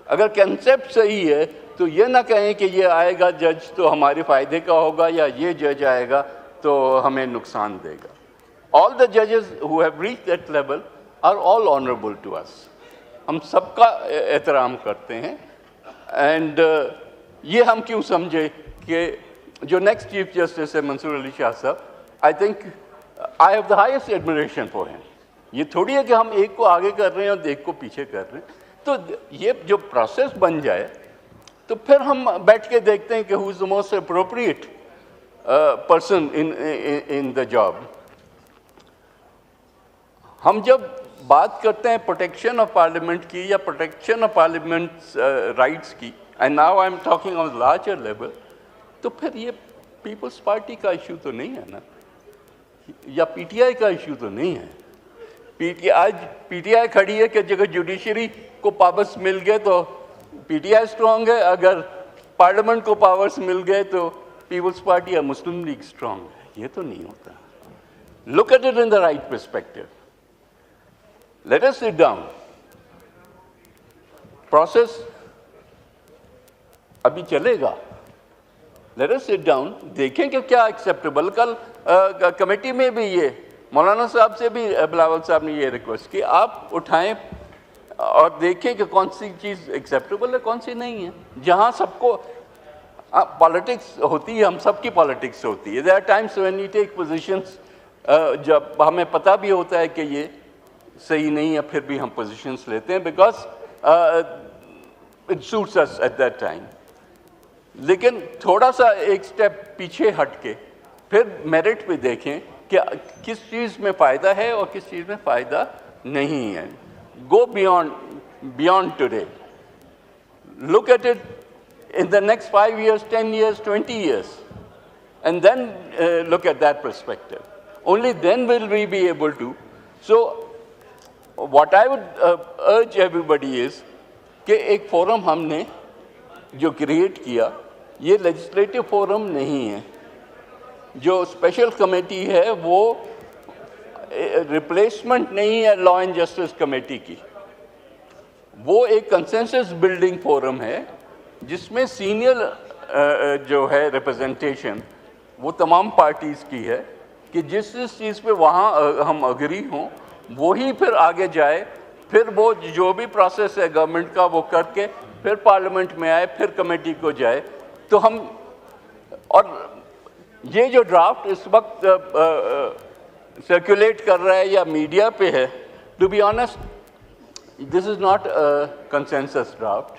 अगर कंसेप्ट सही है तो ये ना कहें कि ये आएगा जज तो हमारे फ़ायदे का होगा या ये जज आएगा तो हमें नुकसान देगा। ऑल द जजेस who have reached that level are all honourable to us. हम सबका एहतराम करते हैं। एंड ये हम क्यों समझे कि जो नेक्स्ट चीफ जस्टिस है मंसूर अली शाह साहब, I think I have the highest admiration for him. ये थोड़ी है कि हम एक को आगे कर रहे हैं और एक को पीछे कर रहे हैं। तो ये जो प्रोसेस बन जाए तो फिर हम बैठ के देखते हैं कि who is the most appropriate person in the job. हम जब बात करते हैं प्रोटेक्शन ऑफ पार्लियामेंट की या प्रोटेक्शन ऑफ पार्लियामेंट राइट्स की, and now I am talking on larger level, तो फिर ये पीपल्स पार्टी का इशू तो नहीं है ना, या पीटीआई का इशू तो नहीं है। आज पीटीआई खड़ी है कि जगह जुडिशरी को पावर्स मिल गए तो पीटीआई स्ट्रांग है, अगर पार्लियामेंट को पावर्स मिल गए तो पीपल्स पार्टी या मुस्लिम लीग स्ट्रांग है। ये तो नहीं होता। Look at it in the right perspective. Let us sit down. Process अभी चलेगा। लेट अस सिट डाउन, देखें कि क्या एक्सेप्टेबल। कल कमेटी में भी ये मौलाना साहब से भी बिलावल साहब ने ये रिक्वेस्ट की, आप उठाएं और देखें कि कौन सी चीज़ एक्सेप्टेबल है, कौन सी नहीं है। जहाँ सबको पॉलिटिक्स होती है, हम सबकी पॉलिटिक्स होती है। There are times when we take positions, जब हमें पता भी होता है कि ये सही नहीं है, फिर भी हम पोजीशंस लेते हैं because it suits us at that time. लेकिन थोड़ा सा एक स्टेप पीछे हट के फिर मेरिट पे देखें कि किस चीज़ में फ़ायदा है और किस चीज़ में फ़ायदा नहीं है। go beyond today. Look at it in the next 5 years, 10 years, 20 years, and then look at that perspective. Only then will we be able to. So what I would urge everybody is कि एक फोरम हमने जो क्रिएट किया, ये लेजिस्लेटिव फोरम नहीं है. जो स्पेशल कमेटी है वो रिप्लेसमेंट नहीं है लॉ एंड जस्टिस कमेटी की. वो एक कंसेंसस बिल्डिंग फोरम है जिसमें सीनियर जो है रिप्रेजेंटेशन वो तमाम पार्टीज़ की है कि जिस चीज़ पे वहाँ हम अग्री हों वही फिर आगे जाए, फिर वो जो भी प्रोसेस है गवर्नमेंट का वो करके फिर पार्लियामेंट में आए, फिर कमेटी को जाए. तो हम और ये जो ड्राफ्ट इस वक्त सर्कुलेट कर रहा है या मीडिया पे है, to be honest this is not consensus draft.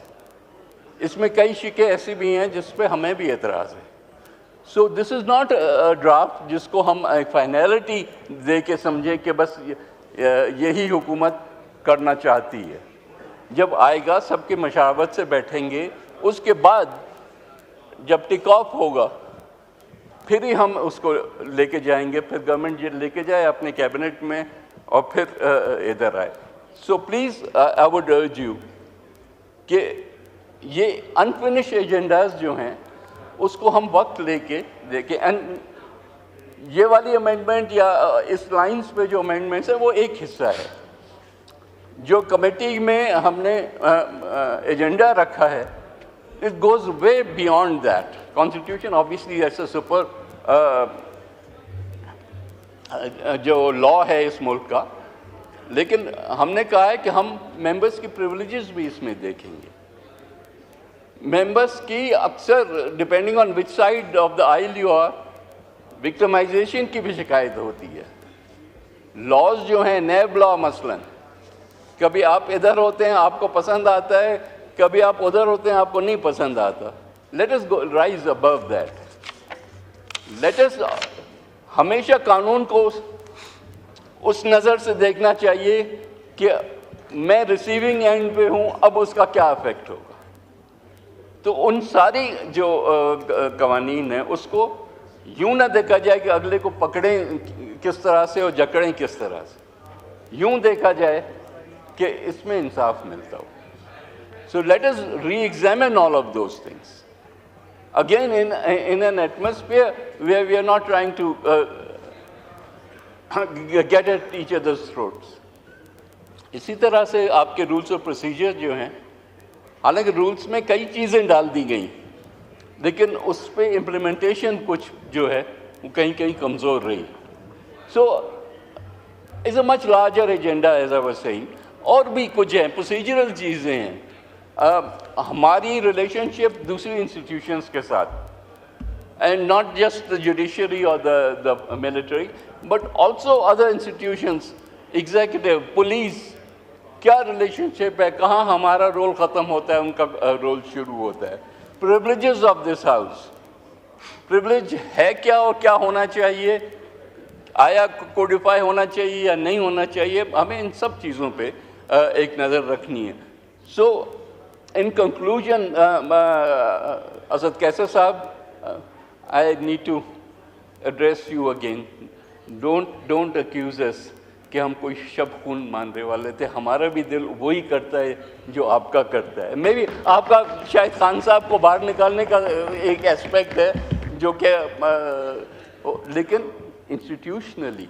इसमें कई शिकें ऐसी भी हैं जिस पे हमें भी एतराज़ है. So this is not a draft जिसको हम एक फाइनलिटी दे के समझें कि बस यही हुकूमत करना चाहती है. जब आएगा सबके मशावरत से बैठेंगे, उसके बाद जब टिक ऑफ होगा फिर ही हम उसको लेके जाएंगे, फिर गवर्नमेंट ये लेके जाए अपने कैबिनेट में और फिर इधर आए. So please I would urge you कि ये अनफिनिश एजेंडाज जो हैं उसको हम वक्त लेके देखें. एंड ये वाली अमेंडमेंट या इस लाइंस पे जो अमेंडमेंट्स है वो एक हिस्सा है. जो कमेटी में हमने एजेंडा रखा है, it goes way beyond that. Constitution obviously ऐसा सुपर जो लॉ है इस मुल्क का, लेकिन हमने कहा है कि हम मेंबर्स की प्रिविलेजेस भी इसमें देखेंगे. मेंबर्स की अक्सर depending on which side of the aisle you are, victimisation की भी शिकायत होती है. लॉज जो हैं नैब लॉ मसलन, कभी आप इधर होते हैं आपको पसंद आता है, कभी आप उधर होते हैं आपको नहीं पसंद आता. Let us go rise above that. Let us हमेशा कानून को उस नज़र से देखना चाहिए कि मैं रिसीविंग एंड पे हूँ, अब उसका क्या इफेक्ट होगा. तो उन सारी जो कवानीन है उसको यूं ना देखा जाए कि अगले को पकड़ें किस तरह से और जकड़ें किस तरह से. यूं देखा जाए कि इसमें इंसाफ मिलता हो. So let us re-examine all of those things. Again, in an atmosphere where we are not trying to get at each other's throats. इसी तरह से आपके रूल्स और प्रोसीजर जो हैं, हालांकि रूल्स में कई चीज़ें डाल दी गई, लेकिन उस पर इम्प्लीमेंटेशन कुछ जो है वो कहीं कहीं कमज़ोर रही. So is a much larger agenda as I was saying. और भी कुछ हैं, प्रोसीजरल चीज़ें हैं. हमारी रिलेशनशिप दूसरी इंस्टीट्यूशंस के साथ, and not just the judiciary और the military but also other institutions, executive, police, क्या रिलेशनशिप है, कहाँ हमारा रोल ख़त्म होता है, उनका रोल शुरू होता है. Privileges of this house, privilege है क्या और क्या होना चाहिए, आया कोडिफाई होना चाहिए या नहीं होना चाहिए, हमें इन सब चीज़ों पे एक नज़र रखनी है. सो इन कंक्लूजन असद कैसर साहब, I need to address you again. Don't accuse us कि हम कोई शब खून मानने वाले थे. हमारा भी दिल वही करता है जो आपका करता है. मे बी आपका शायद खान साहब को बाहर निकालने का एक एस्पेक्ट है जो कि लेकिन इंस्टीट्यूशनली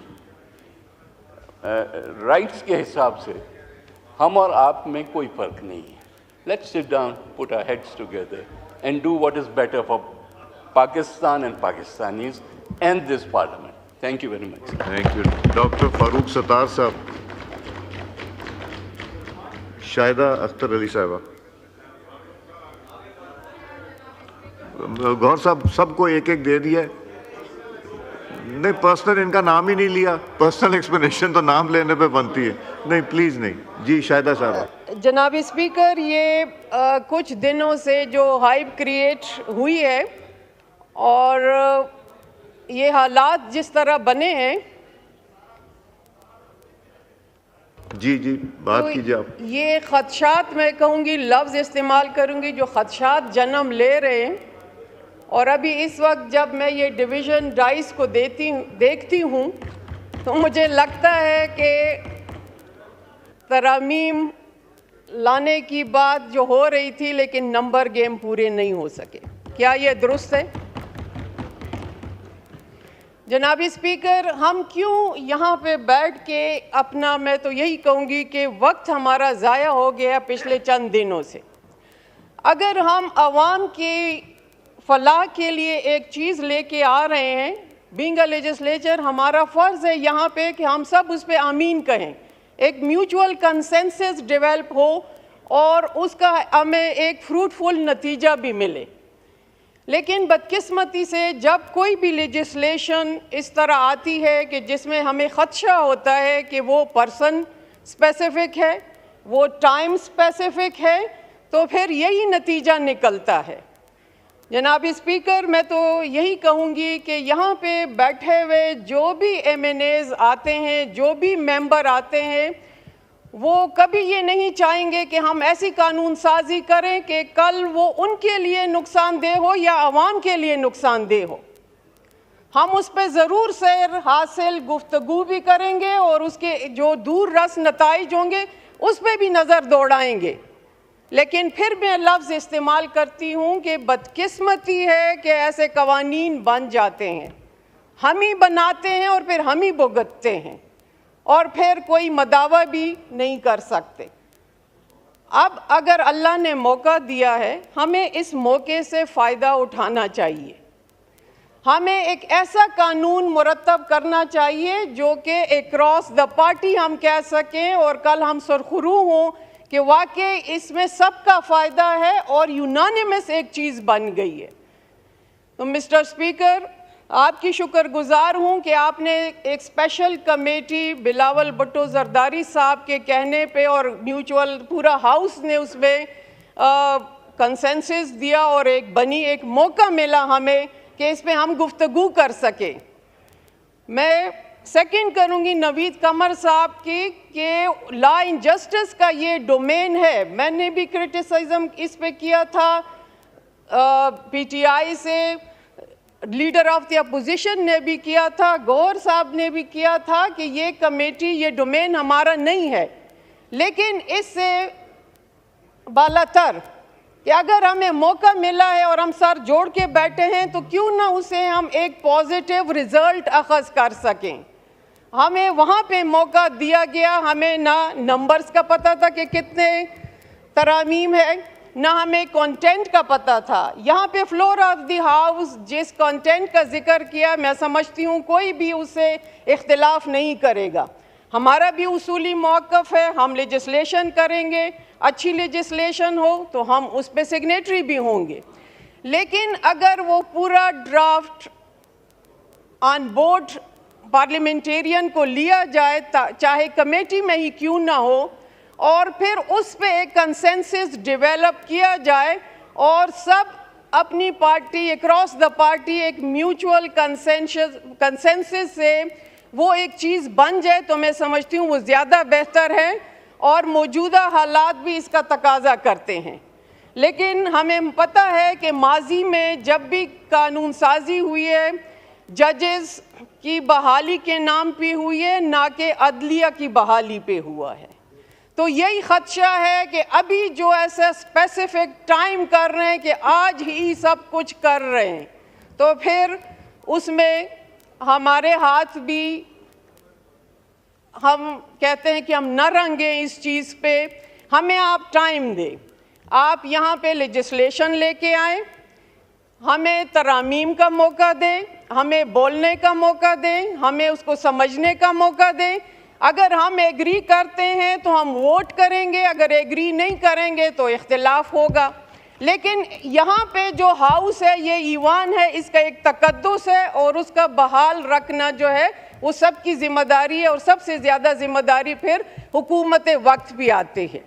राइट्स के हिसाब से हम और आप में कोई फ़र्क नहीं है. Let's sit down, put our heads together and do what is better for Pakistan and Pakistanis and this parliament. Thank you very much. Thank you. Doctor Farooq Sattar sahab. Shahida Akhtar Ali साहबा. गौर साहब सबको एक एक दे दिया है. नहीं, पर्सनल इनका नाम ही नहीं लिया. पर्सनल एक्सप्लेनेशन तो नाम लेने पे बनती है. नहीं, प्लीज़ नहीं. जी शाहिदा साहब. जनाब स्पीकर, ये कुछ दिनों से जो हाइप क्रिएट हुई है और ये हालात जिस तरह बने हैं, जी जी बात तो कीजिए आप। ये खदशात, मैं कहूँगी लफ्ज़ इस्तेमाल करूँगी, जो खदशात जन्म ले रहे हैं, और अभी इस वक्त जब मैं ये डिवीज़न डाइस को देखती हूँ तो मुझे लगता है कि तरमीम लाने की बात जो हो रही थी, लेकिन नंबर गेम पूरे नहीं हो सके। क्या ये दुरुस्त है? जनाब स्पीकर, हम क्यों यहाँ पे बैठ के अपना, मैं तो यही कहूँगी कि वक्त हमारा ज़ाया हो गया पिछले चंद दिनों से। अगर हम आवाम की फलाह के लिए एक चीज़ लेके आ रहे हैं, बीइंग अ लेजिस्लेचर, हमारा फ़र्ज़ है यहाँ पे कि हम सब उस पर आमीन कहें, एक म्यूचुअल कंसेंसस डेवलप हो और उसका हमें एक फ्रूटफुल नतीजा भी मिले। लेकिन बदकिस्मती से जब कोई भी लेजिस्लेशन इस तरह आती है कि जिसमें हमें ख़दशा होता है कि वो पर्सन स्पेसिफ़िक है, वो टाइम स्पेसिफ़िक है, तो फिर यही नतीजा निकलता है। जनाब स्पीकर, मैं तो यही कहूँगी कि यहाँ पे बैठे हुए जो भी MNAs आते हैं, जो भी मेंबर आते हैं, वो कभी ये नहीं चाहेंगे कि हम ऐसी कानून साजी करें कि कल वो उनके लिए नुकसानदेह हो या आवाम के लिए नुकसानदेह हो। हम उस पर ज़रूर सैर हासिल गुफ्तगू भी करेंगे और उसके जो दूर रस नताइज होंगे उस पर भी नज़र दौड़ाएंगे। लेकिन फिर मैं लफ्ज़ इस्तेमाल करती हूँ कि बदकिस्मती है कि ऐसे कवानीन बन जाते हैं, हम ही बनाते हैं और फिर हम ही भुगतते हैं और फिर कोई मदावा भी नहीं कर सकते। अब अगर अल्लाह ने मौका दिया है, हमें इस मौके से फ़ायदा उठाना चाहिए। हमें एक ऐसा कानून मुरतब करना चाहिए जो कि अक्रॉस द पार्टी हम कह सकें और कल हम सुरखरू हों कि वाकई इसमें सबका फ़ायदा है और यूनानिमस एक चीज़ बन गई है। तो मिस्टर स्पीकर, आपकी शुक्रगुजार हूँ कि आपने एक स्पेशल कमेटी बिलावल भुट्टो जरदारी साहब के कहने पे और म्यूचुअल पूरा हाउस ने उसमें कंसेंसस दिया और एक मौका मिला हमें कि इस पे हम गुफ्तगू कर सकें। मैं सेकंड करूँगी नवीद कमर साहब की कि लॉ एंड जस्टिस का ये डोमेन है। मैंने भी क्रिटिसिज्म इस पे किया था, PTI से लीडर ऑफ द अपोजिशन ने भी किया था, गौर साहब ने भी किया था कि ये कमेटी, ये डोमेन हमारा नहीं है। लेकिन इससे बालातर कि अगर हमें मौका मिला है और हम सर जोड़ के बैठे हैं तो क्यों ना उसे हम एक पॉजिटिव रिजल्ट अखज़ कर सकें। हमें वहाँ पे मौका दिया गया, हमें ना नंबर्स का पता था कि कितने तरामीम है, ना हमें कंटेंट का पता था। यहाँ पे फ्लोर ऑफ द हाउस जिस कंटेंट का जिक्र किया, मैं समझती हूँ कोई भी उससे इख्तिलाफ नहीं करेगा। हमारा भी उसूली मौक़िफ़ है, हम लेजिस्लेशन करेंगे, अच्छी लेजिस्लेशन हो तो हम उस पर सिग्नेटरी भी होंगे। लेकिन अगर वो पूरा ड्राफ्ट ऑन बोर्ड पार्लियामेंटेरियन को लिया जाए, चाहे कमेटी में ही क्यों ना हो, और फिर उस पे एक कंसेंसस डेवलप किया जाए और सब अपनी पार्टी अक्रॉस द पार्टी एक म्यूचुअल कंसेंसस से वो एक चीज़ बन जाए, तो मैं समझती हूँ वो ज़्यादा बेहतर है और मौजूदा हालात भी इसका तकाजा करते हैं। लेकिन हमें पता है कि माजी में जब भी कानून साजी हुई है, जजेस की बहाली के नाम पे हुई है, ना कि अदलिया की बहाली पे हुआ है। तो यही खदशा है कि अभी जो ऐसा स्पेसिफिक टाइम कर रहे हैं कि आज ही सब कुछ कर रहे हैं, तो फिर उसमें हमारे हाथ भी, हम कहते हैं कि हम न रंगे इस चीज़ पे। हमें आप टाइम दें, आप यहाँ पे लेजिस्लेशन लेके आए, हमें तरामीम का मौका दें, हमें बोलने का मौका दें, हमें उसको समझने का मौका दें। अगर हम एग्री करते हैं तो हम वोट करेंगे, अगर एग्री नहीं करेंगे तो इख्तिलाफ होगा। लेकिन यहाँ पे जो हाउस है, ये ईवान है, इसका एक तकद्दुस है और उसका बहाल रखना जो है वो सबकी ज़िम्मेदारी है और सबसे ज़्यादा ज़िम्मेदारी फिर हुकूमत वक्त भी आते हैं।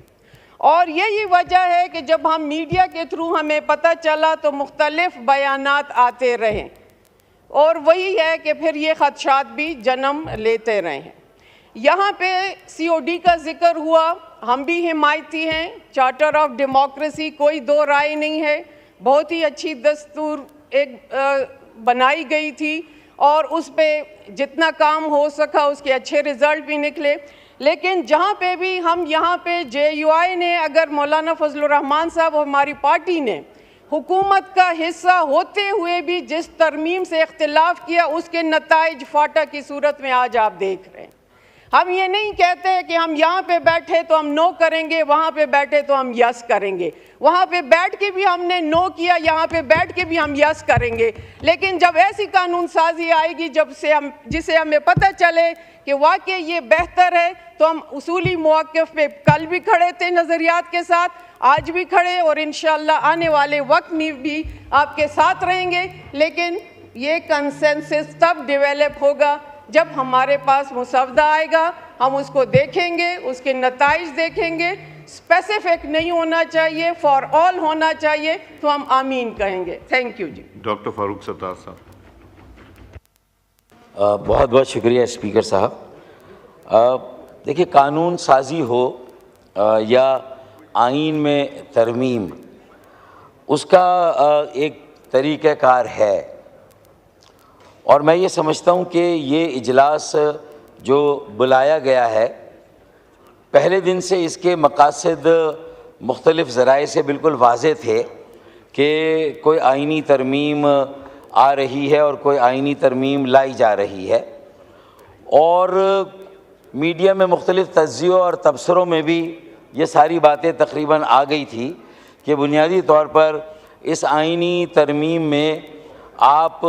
और यही वजह है कि जब हम मीडिया के थ्रू हमें पता चला तो मुख्तलिफ बयानात आते रहे और वही है कि फिर ये खदशात भी जन्म लेते रहे हैं। यहाँ पे COD का जिक्र हुआ, हम भी हिमायती हैं। चार्टर ऑफ डेमोक्रेसी, कोई दो राय नहीं है, बहुत ही अच्छी दस्तूर बनाई गई थी और उस पे जितना काम हो सका उसके अच्छे रिजल्ट भी निकले। लेकिन जहाँ पे भी हम यहाँ पे JUI ने, अगर मौलाना फजलुर रहमान साहब और हमारी पार्टी ने हुकूमत का हिस्सा होते हुए भी जिस तरमीम से इख्तिलाफ किया, उसके नताइज फाटा की सूरत में आज आप देख रहे हैं। हम ये नहीं कहते कि हम यहाँ पे बैठे तो हम नो करेंगे, वहाँ पे बैठे तो हम यस करेंगे। वहाँ पे बैठ के भी हमने नो किया, यहाँ पे बैठ के भी हम यस करेंगे। लेकिन जब ऐसी कानून साजी आएगी जिसे हमें पता चले कि वाकई ये बेहतर है, तो हम उसूली मौक़िफ़ पे कल भी खड़े थे नज़रियात के साथ, आज भी खड़े और इंशाअल्लाह आने वाले वक्त में भी आपके साथ रहेंगे। लेकिन ये कंसेंसस तब डेवलप होगा जब हमारे पास मुसवदा आएगा, हम उसको देखेंगे, उसके नताइज देखेंगे। स्पेसिफिक नहीं होना चाहिए, फॉर ऑल होना चाहिए, तो हम आमीन कहेंगे। Thank you ji. Doctor Farooq Sattar sahab. बहुत बहुत शुक्रिया स्पीकर साहब। देखिए, कानून साजी हो या आइन में तरमीम, उसका एक तरीक़ाकार है और मैं ये समझता हूँ कि ये इजलास जो बुलाया गया है, पहले दिन से इसके मकासद मुख्तलिफ़ ज़राए से बिल्कुल वाज़े थे कि कोई आइनी तरमीम आ रही है और कोई आइनी तरमीम लाई जा रही है। और मीडिया में मुख्तलिफ़ तज्ज़ियों और तबसरों में भी ये सारी बातें तकरीबन आ गई थी कि बुनियादी तौर पर इस आइनी तरमीम में आप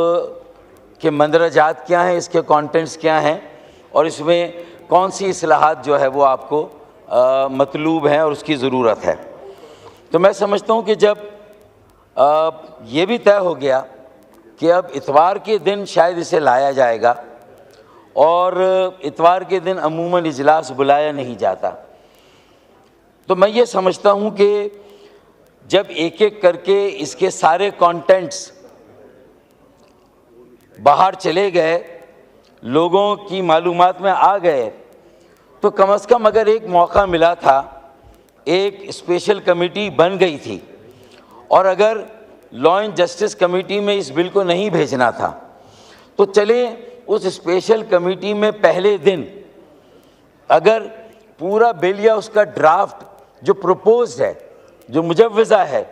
के मंदरजात क्या हैं, इसके कंटेंट्स क्या हैं और इसमें कौन सी इस्लाहात जो है वो आपको मतलूब हैं और उसकी ज़रूरत है। तो मैं समझता हूँ कि जब ये भी तय हो गया कि अब इतवार के दिन शायद इसे लाया जाएगा और इतवार के दिन अमूमन इजलास बुलाया नहीं जाता, तो मैं ये समझता हूँ कि जब एक एक करके इसके सारे कंटेंट्स बाहर चले गए, लोगों की मालूमात में आ गए, तो कम से कम अगर एक मौका मिला था, एक स्पेशल कमेटी बन गई थी और अगर लॉ एंड जस्टिस कमेटी में इस बिल को नहीं भेजना था, तो चले उस स्पेशल कमेटी में पहले दिन अगर पूरा बिल या उसका ड्राफ्ट जो प्रपोज्ड है, जो मुजव्वज़ा है,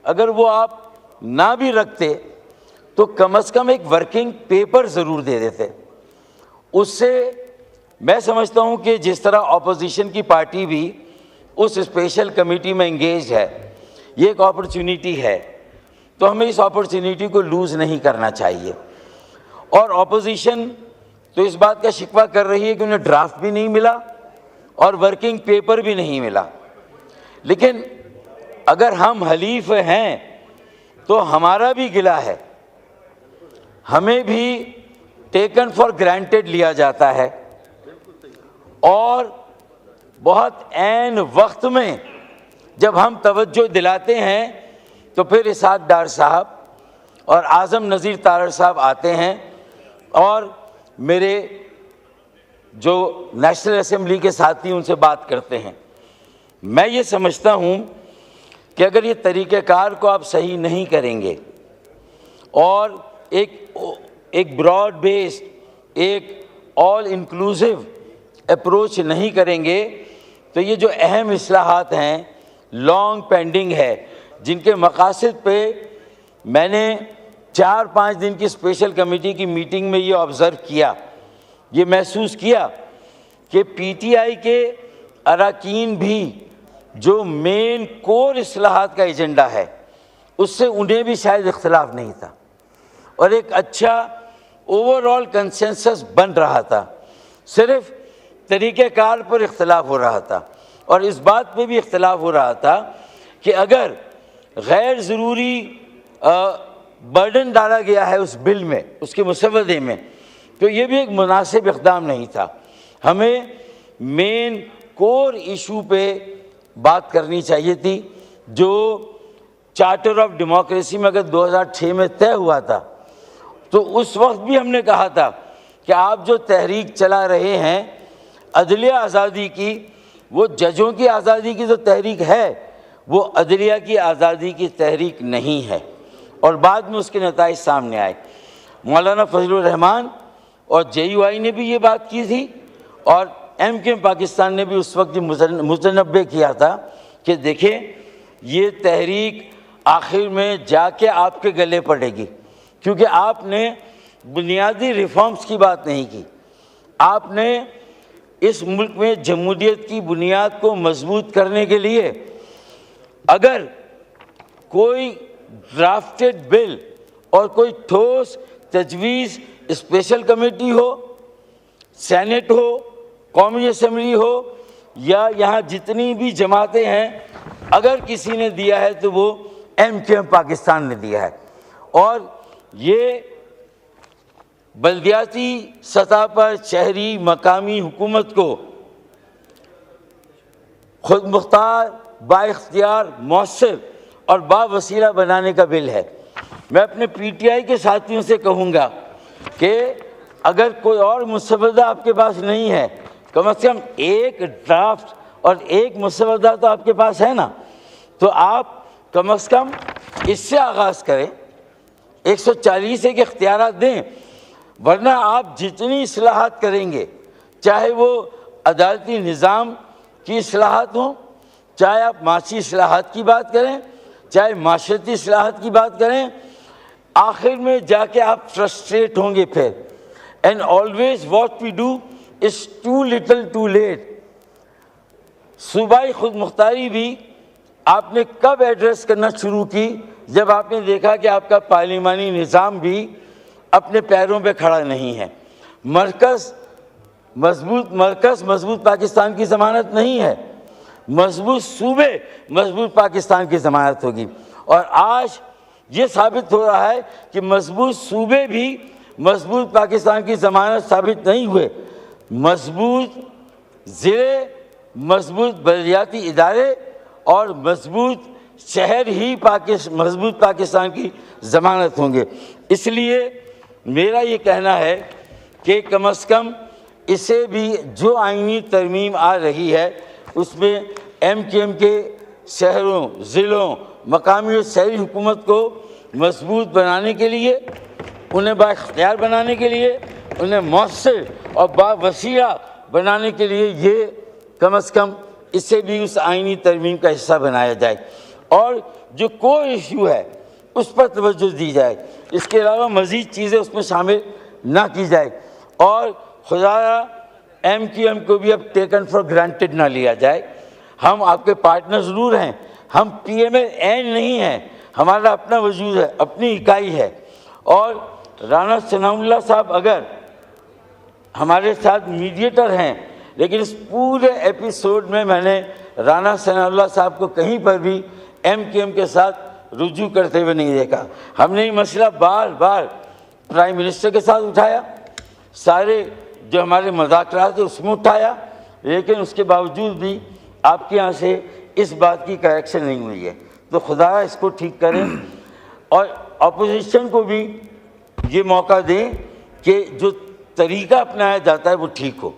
अगर वो आप ना भी रखते तो कम से कम एक वर्किंग पेपर ज़रूर दे देते। उससे मैं समझता हूँ कि जिस तरह ऑपोजिशन की पार्टी भी उस स्पेशल कमेटी में इंगेज है, ये एक अपॉर्चुनिटी है, तो हमें इस अपॉर्चुनिटी को लूज़ नहीं करना चाहिए। और ऑपोजिशन तो इस बात का शिकवा कर रही है कि उन्हें ड्राफ्ट भी नहीं मिला और वर्किंग पेपर भी नहीं मिला। लेकिन अगर हम हलीफ हैं तो हमारा भी गिला है, हमें भी टेकन फॉर ग्रांटेड लिया जाता है और बहुत ऐन वक्त में जब हम तवज्जो दिलाते हैं तो फिर इसाक डार साहब और आज़म नज़ीर तारड़ साहब आते हैं और मेरे जो नेशनल असेंबली के साथी उनसे बात करते हैं। मैं ये समझता हूँ कि अगर ये तरीक़ेकार को आप सही नहीं करेंगे और एक ब्रॉड बेस्ड, एक ऑल इंक्लूसिव अप्रोच नहीं करेंगे, तो ये जो अहम इस्लाहात हैं, लॉन्ग पेंडिंग है, जिनके मकासद पे मैंने 4-5 दिन की स्पेशल कमेटी की मीटिंग में ये ऑब्ज़र्व किया, ये महसूस किया कि PTI के अरकान भी जो मेन कोर इस्लाहात का एजेंडा है, उससे उन्हें भी शायद इख्तिलाफ नहीं था और एक अच्छा ओवरऑल कंसेंसस बन रहा था। सिर्फ तरीक़ेकार पर इख्तिलाफ हो रहा था और इस बात पे भी इख्तिलाफ हो रहा था कि अगर गैर ज़रूरी बर्डन डाला गया है उस बिल में, उसके मुसवदे में, तो ये भी एक मुनासिब इक़दाम नहीं था। हमें मेन कोर इशू पे बात करनी चाहिए थी, जो चार्टर ऑफ डेमोक्रेसी में अगर 2006 में तय हुआ था, तो उस वक्त भी हमने कहा था कि आप जो तहरीक चला रहे हैं, अदलिया आज़ादी की, वो जजों की आज़ादी की जो तहरीक है वो अदलिया की आज़ादी की तहरीक नहीं है। और बाद में उसके नताइज सामने आए। मौलाना फजलुर रहमान और JUI ने भी ये बात की थी और MKM पाकिस्तान ने भी उस वक्त मुतनब्बे किया था कि देखें ये तहरीक आखिर में जाके आपके गले पड़ेगी, क्योंकि आपने बुनियादी रिफॉर्म्स की बात नहीं की। आपने इस मुल्क में जमहूरियत की बुनियाद को मजबूत करने के लिए अगर कोई ड्राफ्टेड बिल और कोई ठोस तजवीज़ स्पेशल कमेटी हो, सेनेट हो, कौमी असम्बली हो या यहाँ जितनी भी जमातें हैं, अगर किसी ने दिया है तो वो MKM पाकिस्तान ने दिया है। और ये बल्दियाती सतह पर शहरी मकामी हुकूमत को खुद मुख्तार, बाइख्तियार, मौसर और बावसीला बनाने का बिल है। मैं अपने PTI के साथियों से कहूँगा कि अगर कोई और मुसवदा आपके पास नहीं है, कम से कम एक ड्राफ्ट और एक मुसवदा तो आपके पास है ना, तो आप कम से कम इससे आगाज़ करें, 140 के इख्तियारात दें। वरना आप जितनी इस्लाहात करेंगे, चाहे वो अदालती निज़ाम की इस्लाहात हों, चाहे आप माशी इस्लाहात की बात करें, चाहे माशरती इस्लाहात की बात करें, आखिर में जाके आप फ्रस्ट्रेट होंगे फिर। And always what we do is too little too late. सूबाई खुद मुख्तारी भी आपने कब एड्रेस करना शुरू की? जब आपने देखा कि आपका पार्लिमानी निज़ाम भी अपने पैरों पे खड़ा नहीं है। मरकज़ मजबूत पाकिस्तान की ज़मानत नहीं है, मजबूत सूबे मजबूत पाकिस्तान की ज़मानत होगी। और आज ये साबित हो रहा है कि मजबूत सूबे भी मजबूत पाकिस्तान की ज़मानत साबित नहीं हुए। मजबूत ज़िले, मजबूत बलदियाती इदारे और मजबूत शहर ही मजबूत पाकिस्तान की ज़मानत होंगे। इसलिए मेरा ये कहना है कि कम से कम इसे भी जो आईनी तरमीम आ रही है उसमें MKM के शहरों, ज़िलों, मकामी और शहरी हुकूमत को मजबूत बनाने के लिए, उन्हें बाइख्तियार बनाने के लिए, उन्हें मौसर और बावसीला बनाने के लिए ये कम से कम इसे भी उस आईनी तरमीम का हिस्सा बनाया जाए और जो कोई इशू है उस पर तवज्जो दी जाए। इसके अलावा मज़ीद चीज़ें उसमें शामिल ना की जाए और खुदारा MKM को भी अब टेकन फॉर ग्रांटेड ना लिया जाए। हम आपके पार्टनर ज़रूर हैं, हम PML नहीं हैं, हमारा अपना वजूद है, अपनी इकाई है। और राना सनाउल्लाह साहब अगर हमारे साथ मीडिएटर हैं, लेकिन इस पूरे एपिसोड में मैंने राना सनाउल्लाह साहब को कहीं पर भी MKM के साथ रुजू करते हुए नहीं देखा। हमने ये मसला बार बार प्राइम मिनिस्टर के साथ उठाया, सारे जो हमारे मुज़ाकरात थे उसमें उठाया, लेकिन उसके बावजूद भी आपके यहाँ से इस बात की करेक्शन नहीं हुई है। तो खुदा इसको ठीक करें और अपोजिशन को भी ये मौका दें कि जो तरीका अपनाया जाता है वो ठीक हो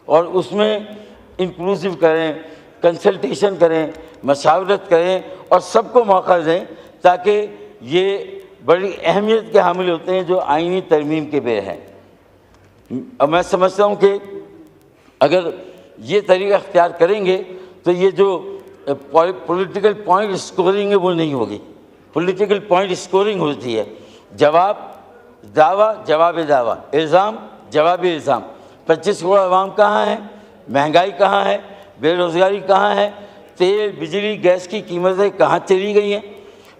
और उसमें इंक्लूसिव करें, कंसल्टेशन करें, मशावरत करें और सबको मौका दें, ताकि ये बड़ी अहमियत के हामिल होते हैं जो आईनी तरमीम के बेर हैं। अब मैं समझता हूँ कि अगर ये तरीका अख्तियार करेंगे तो ये जो पॉलिटिकल पॉइंट स्कोरिंग है वो नहीं होगी। पॉलिटिकल पॉइंट स्कोरिंग होती है जवाब दावा, जवाब दावा, इल्ज़ाम जवाब इल्ज़ाम। 25 करोड़ आवाम कहाँ है, महंगाई कहाँ है, बेरोज़गारी कहाँ है, तेल बिजली गैस की कीमतें कहाँ चली गई हैं,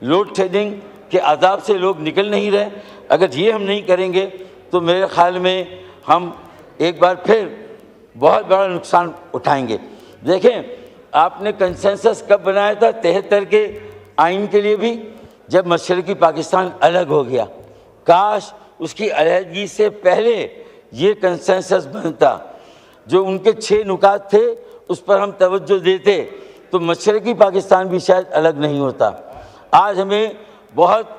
लोड शेडिंग के अदाब से लोग निकल नहीं रहे। अगर ये हम नहीं करेंगे तो मेरे ख़्याल में हम एक बार फिर बहुत बड़ा नुकसान उठाएंगे। देखें, आपने कंसेंसस कब बनाया था? 73 के आइन के लिए भी, जब मशरक़ी पाकिस्तान अलग हो गया। काश उसकी अलहदगी से पहले ये कंसेंसस बनता। जो उनके 6 नुकात थे उस पर हम तवज्जो देते तो मशरक़ी पाकिस्तान भी शायद अलग नहीं होता। आज हमें बहुत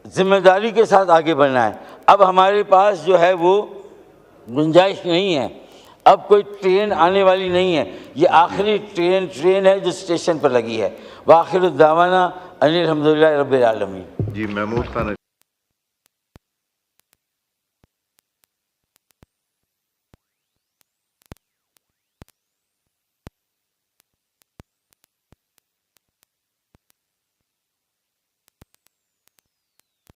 ज़िम्मेदारी के साथ आगे बढ़ना है। अब हमारे पास जो है वो गुंजाइश नहीं है। अब कोई ट्रेन आने वाली नहीं है, ये आखिरी ट्रेन है जो स्टेशन पर लगी है। वाखिर दावाना अनिल हम्दुलिल्लाह रब्बिल आलमीन। जी महमूद खान